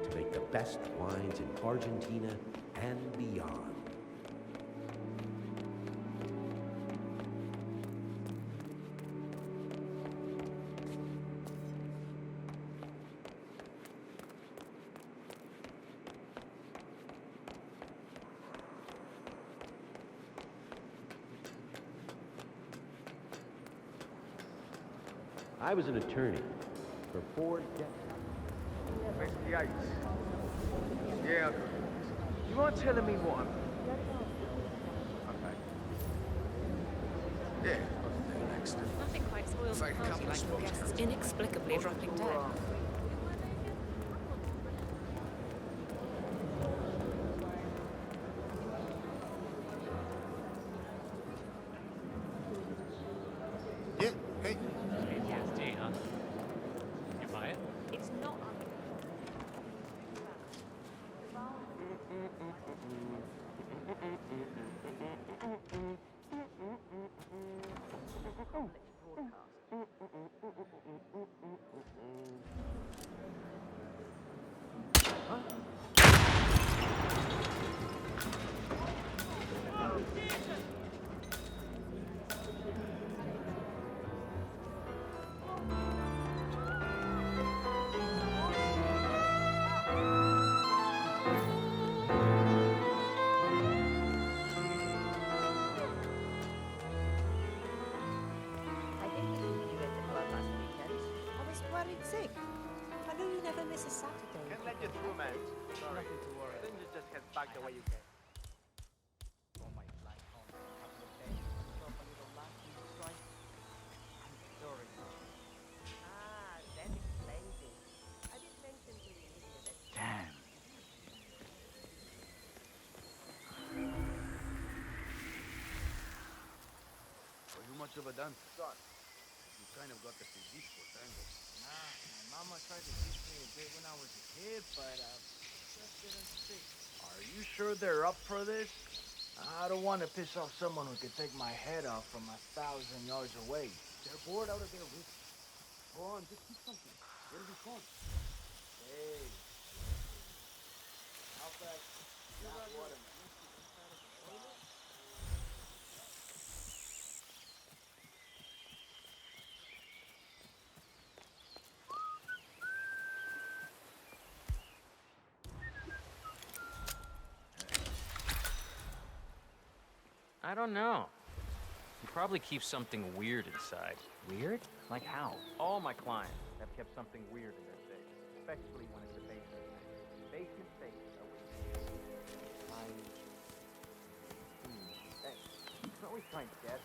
to make the best wines in Argentina and beyond. I was an attorney for 4 decades. Where's the ice? Yeah. You aren't telling me what I'm... Okay. Yeah. Next. Nothing quite spoils Like a the couple party of like your smokes. guests inexplicably dropping dead. Yeah, hey. PTSD, huh? You buy it? It's not. Sick. I know you never miss a Saturday. Can't let you through, man. Sorry. Nothing to worry. Then you just head back the way you came. On my flight home for a couple of days. Stop a little lunch and strike. I'm sorry. Ah, that explains it. I did mention to you that. Damn. Are you much of a dancer? Son, you kind of got the physique for tango. Nah, my mama tried to teach me a bit when I was a kid, but just didn't stick. Are you sure they're up for this? I don't want to piss off someone who could take my head off from 1,000 yards away. They're bored out of their wits. Go on, just keep something. It'll be fun. Hey. How fast? Not water. I don't know. He probably keeps something weird inside. Weird? Like how? All my clients have kept something weird in their safe, especially when it's a basement. Basement safe He's always trying to guess.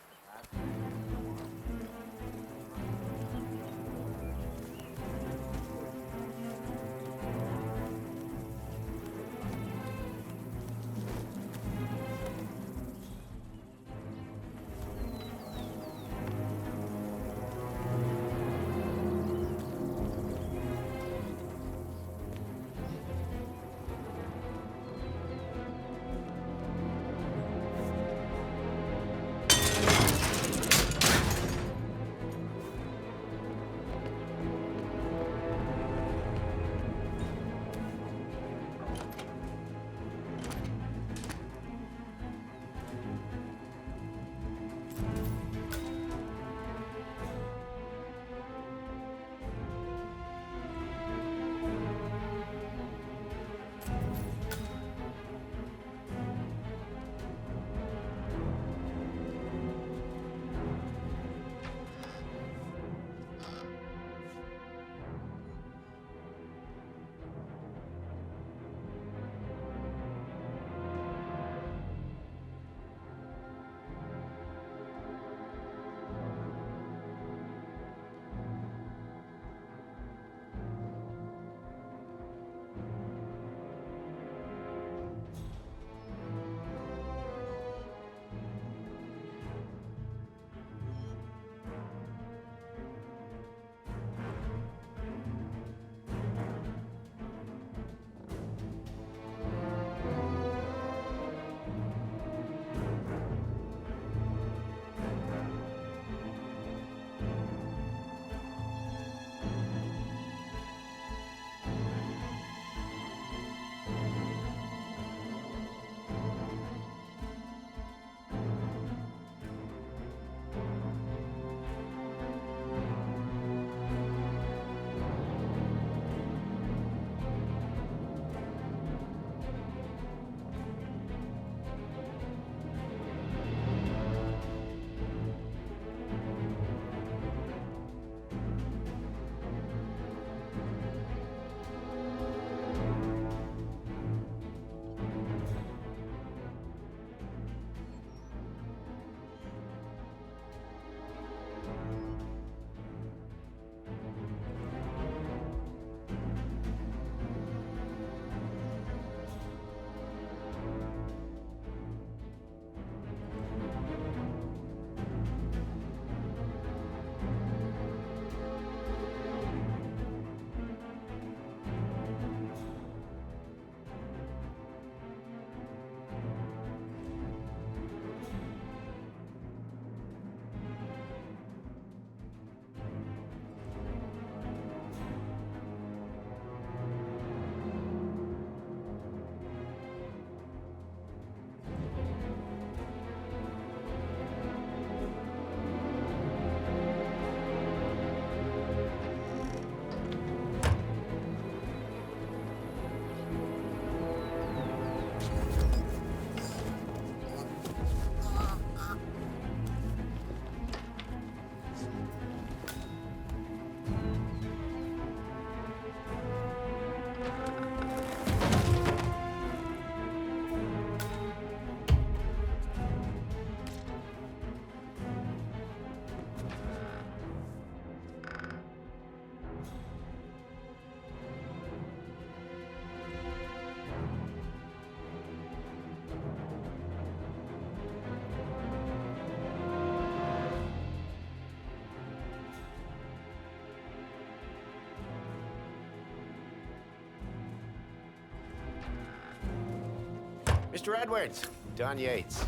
Mr. Edwards, Don Yates.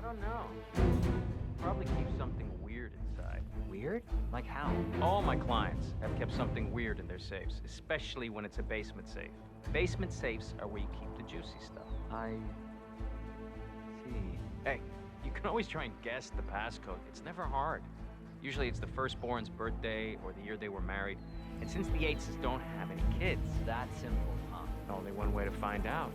I don't know. Probably keep something weird inside. Weird? Like how? All my clients have kept something weird in their safes, especially when it's a basement safe. Basement safes are where you keep the juicy stuff. I see. Hey, you can always try and guess the passcode. It's never hard. Usually it's the firstborn's birthday or the year they were married. And since the Yateses don't have any kids, that simple, huh? Only one way to find out.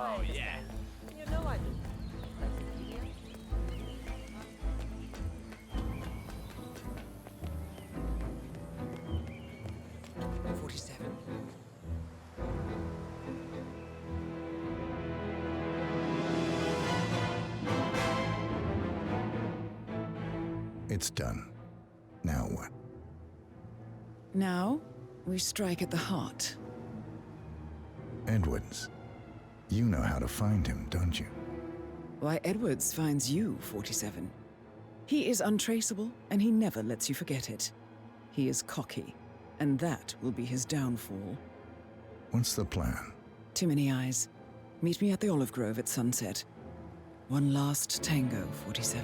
Oh, yeah. You know I do. It's done. Now what? Now, we strike at the heart. Edwards. You know how to find him, don't you? Why, Edwards finds you, 47. He is untraceable, and he never lets you forget it. He is cocky, and that will be his downfall. What's the plan? Too many eyes. Meet me at the olive grove at sunset. One last tango, 47.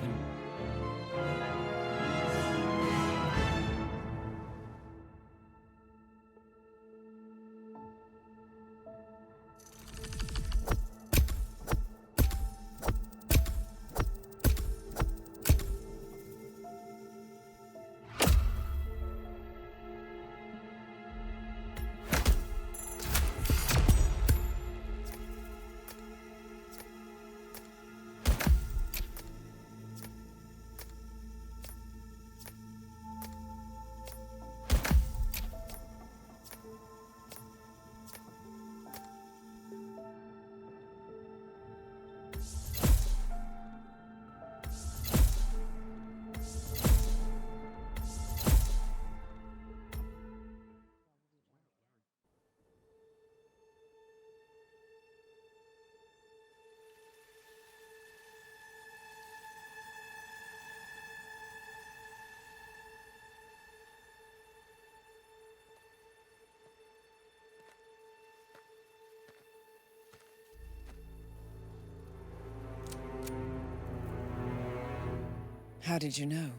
How did you know?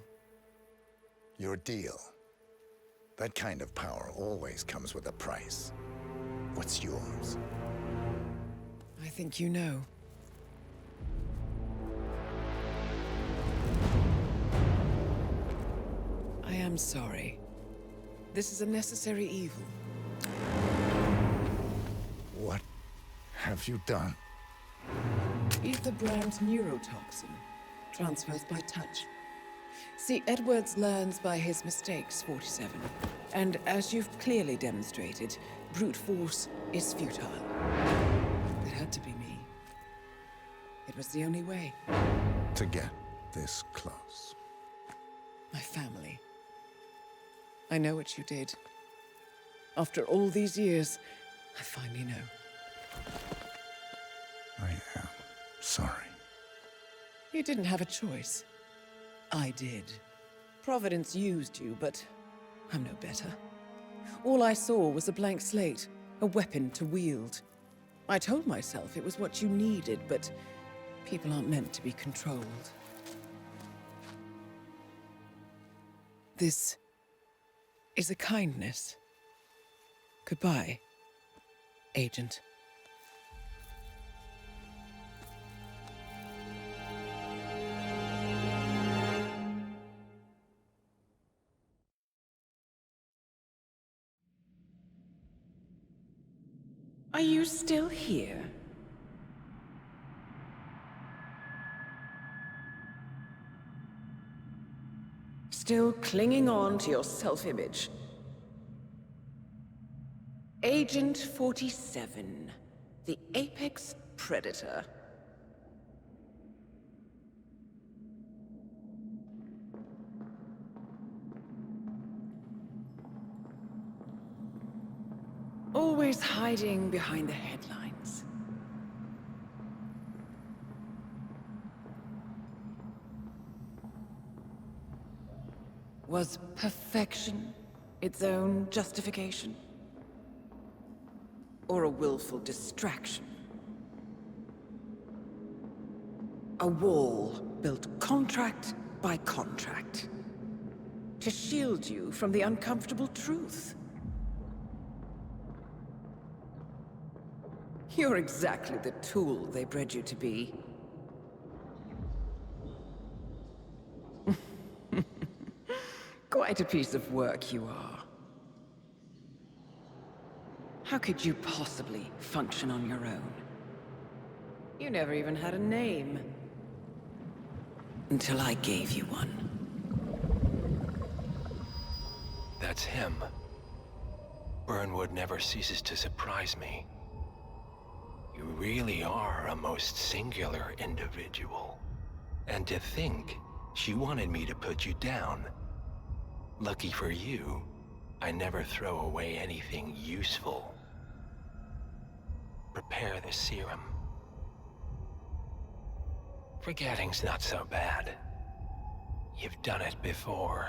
Your deal. That kind of power always comes with a price. What's yours? I think you know. I am sorry. This is a necessary evil. What have you done? Ether brand neurotoxin. Transfers by touch. See, Edwards learns by his mistakes, 47. And as you've clearly demonstrated, brute force is futile. It had to be me. It was the only way. To get this close. My family. I know what you did. After all these years, I finally know. I am sorry. You didn't have a choice. I did. Providence used you, but I'm no better. All I saw was a blank slate, a weapon to wield. I told myself it was what you needed, but people aren't meant to be controlled. This is a kindness. Goodbye, Agent. Are you still here? Still clinging on to your self-image? Agent 47, the apex predator. Always hiding behind the headlines. Was perfection its own justification? Or a willful distraction? A wall built contract by contract to shield you from the uncomfortable truth. You're exactly the tool they bred you to be. Quite a piece of work you are. How could you possibly function on your own? You never even had a name. Until I gave you one. That's him. Burnwood never ceases to surprise me. You really are a most singular individual. And to think she wanted me to put you down. Lucky for you, I never throw away anything useful. prepare the serum. Forgetting's not so bad. You've done it before.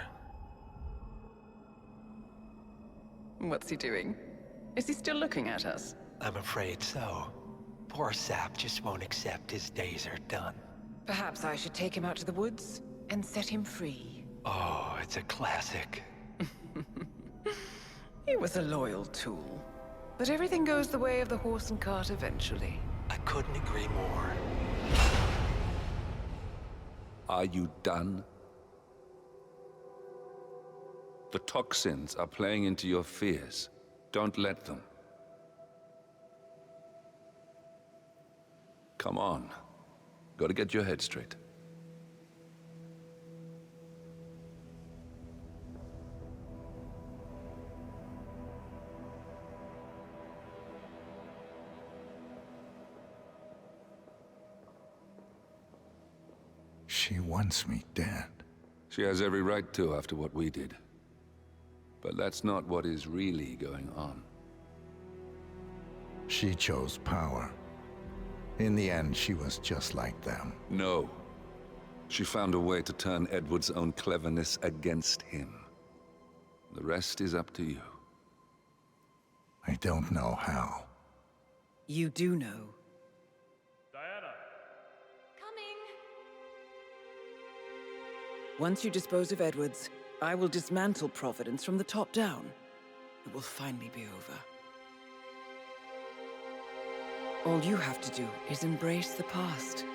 What's he doing? Is he still looking at us? I'm afraid so. Poor sap just won't accept his days are done. Perhaps I should take him out to the woods and set him free. Oh, it's a classic. He was a loyal tool. But everything goes the way of the horse and cart eventually. I couldn't agree more. Are you done? The toxins are playing into your fears. Don't let them. Come on. Gotta get your head straight. She wants me dead. She has every right to after what we did. But that's not what is really going on. She chose power. In the end, she was just like them. No. She found a way to turn Edward's own cleverness against him. The rest is up to you. I don't know how. You do know. Once you dispose of Edwards, I will dismantle Providence from the top down. It will finally be over. All you have to do is embrace the past.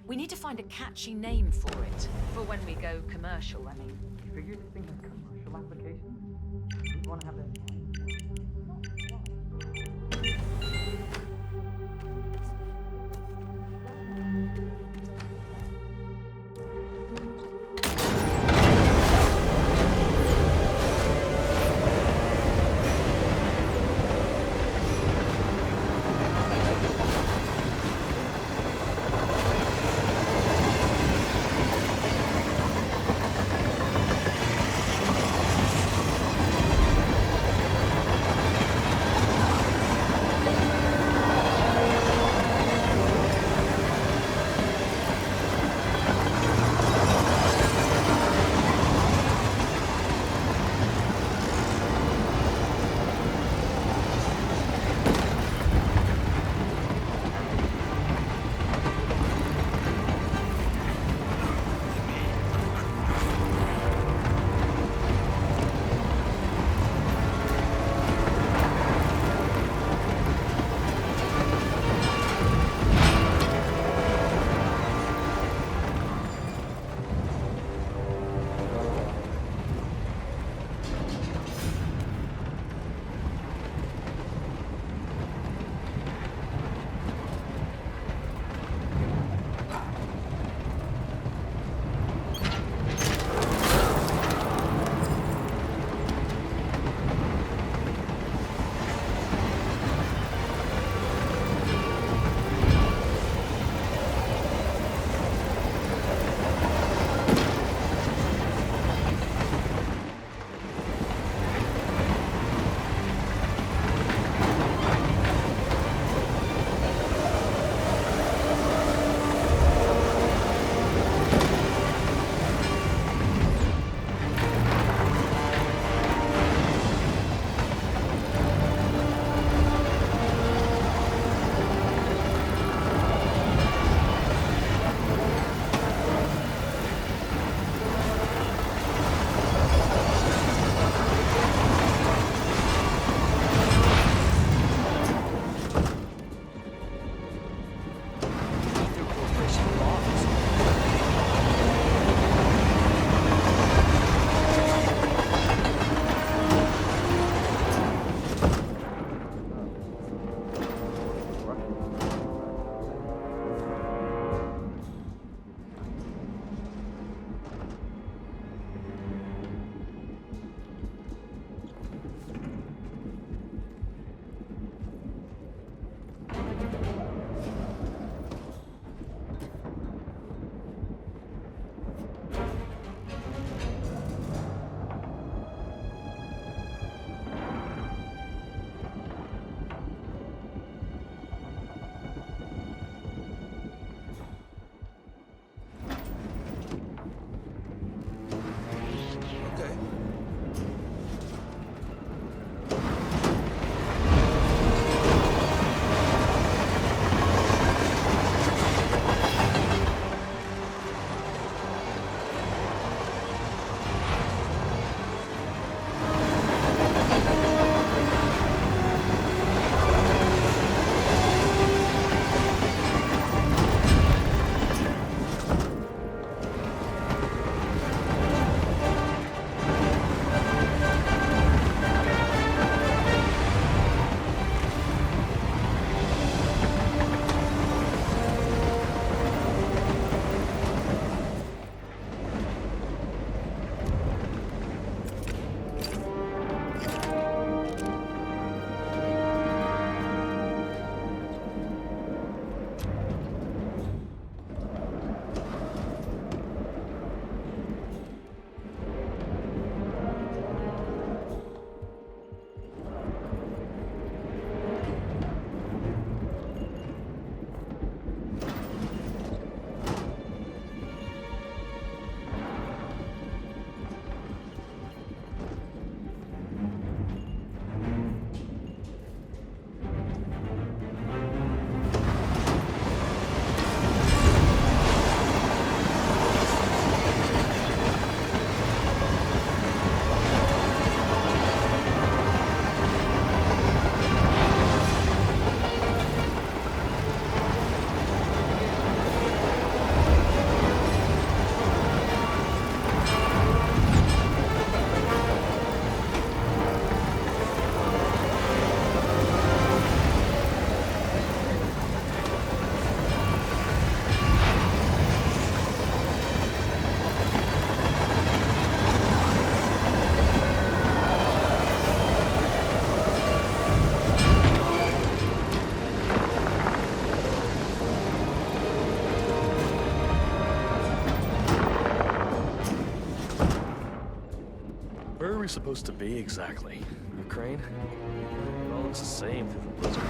We need to find a catchy name for it. For when we go commercial, I mean. You figure this thing has commercial applications? You want to have that? we supposed to be exactly? Ukraine? It all looks the same through the blizzard.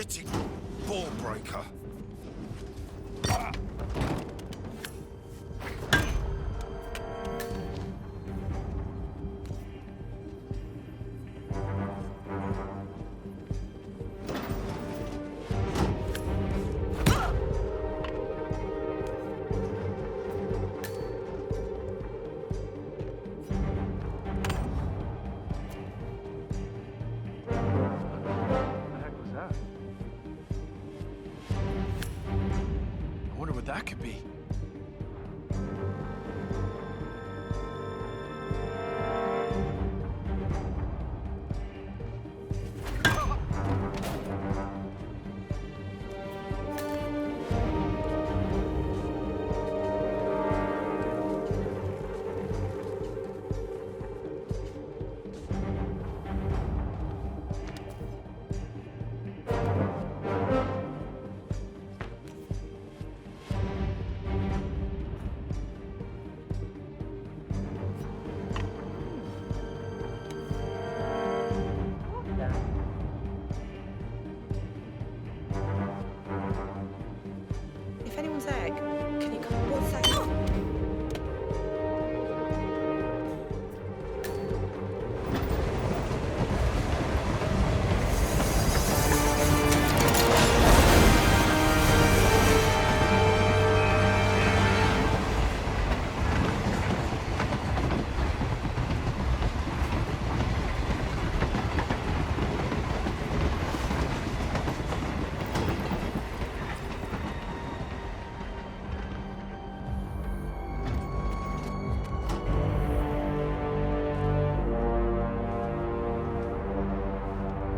shitty ball breaker. That could be. If anyone's egg, can you come? What's that?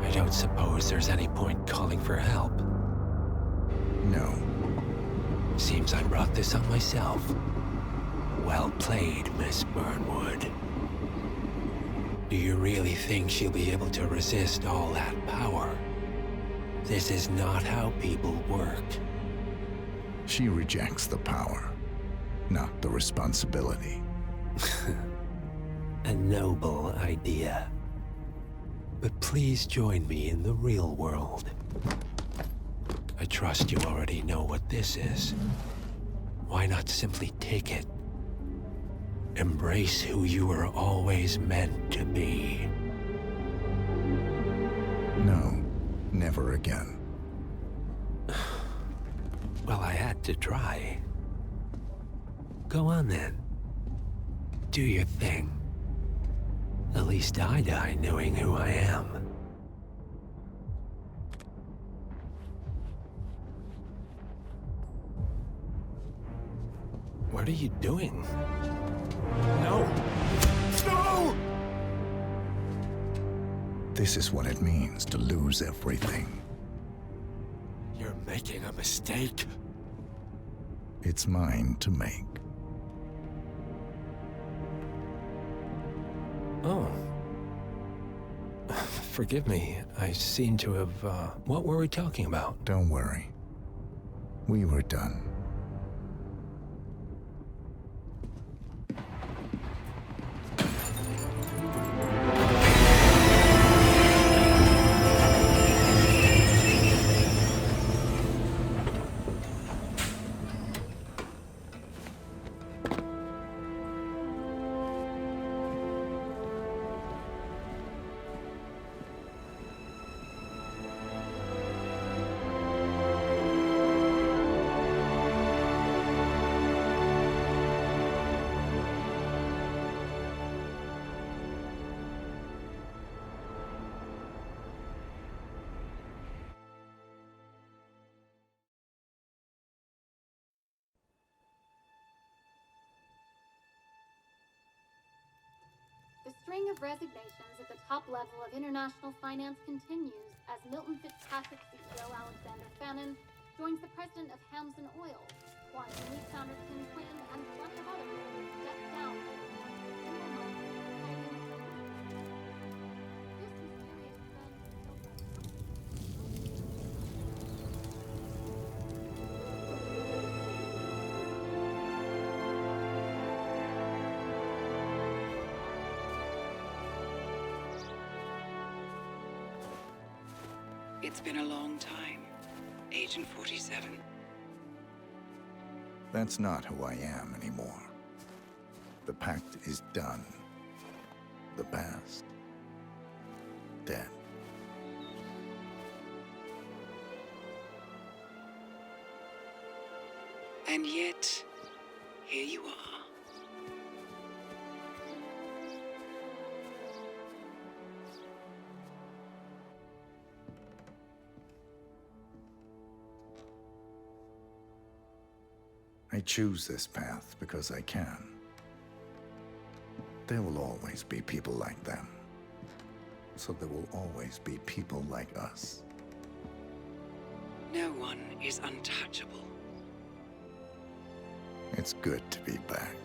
I don't suppose there's any point calling for help. No. Seems I brought this on myself. Well played, Miss Burnwood. Do you really think she'll be able to resist all that power? This is not how people work. She rejects the power, not the responsibility. A noble idea. But please join me in the real world. I trust you already know what this is. Why not simply take it? Embrace who you were always meant to be. No, never again. Well, I had to try. Go on then. Do your thing. At least I die knowing who I am. What are you doing? No! No! This is what it means to lose everything. You're making a mistake. It's mine to make. Oh. Forgive me. I seem to have, What were we talking about? Don't worry. We were done. The string of resignations at the top level of international finance continues as Milton Fitzpatrick CEO Alexander Fannin joins the president of Hamson Oil, Quantum Leap founder Chongqin, and plenty of others step down. It's been a long time, Agent 47. That's not who I am anymore. The pact is done. The past, dead. And yet, here you are. I choose this path because I can. There will always be people like them. So there will always be people like us. No one is untouchable. It's good to be back.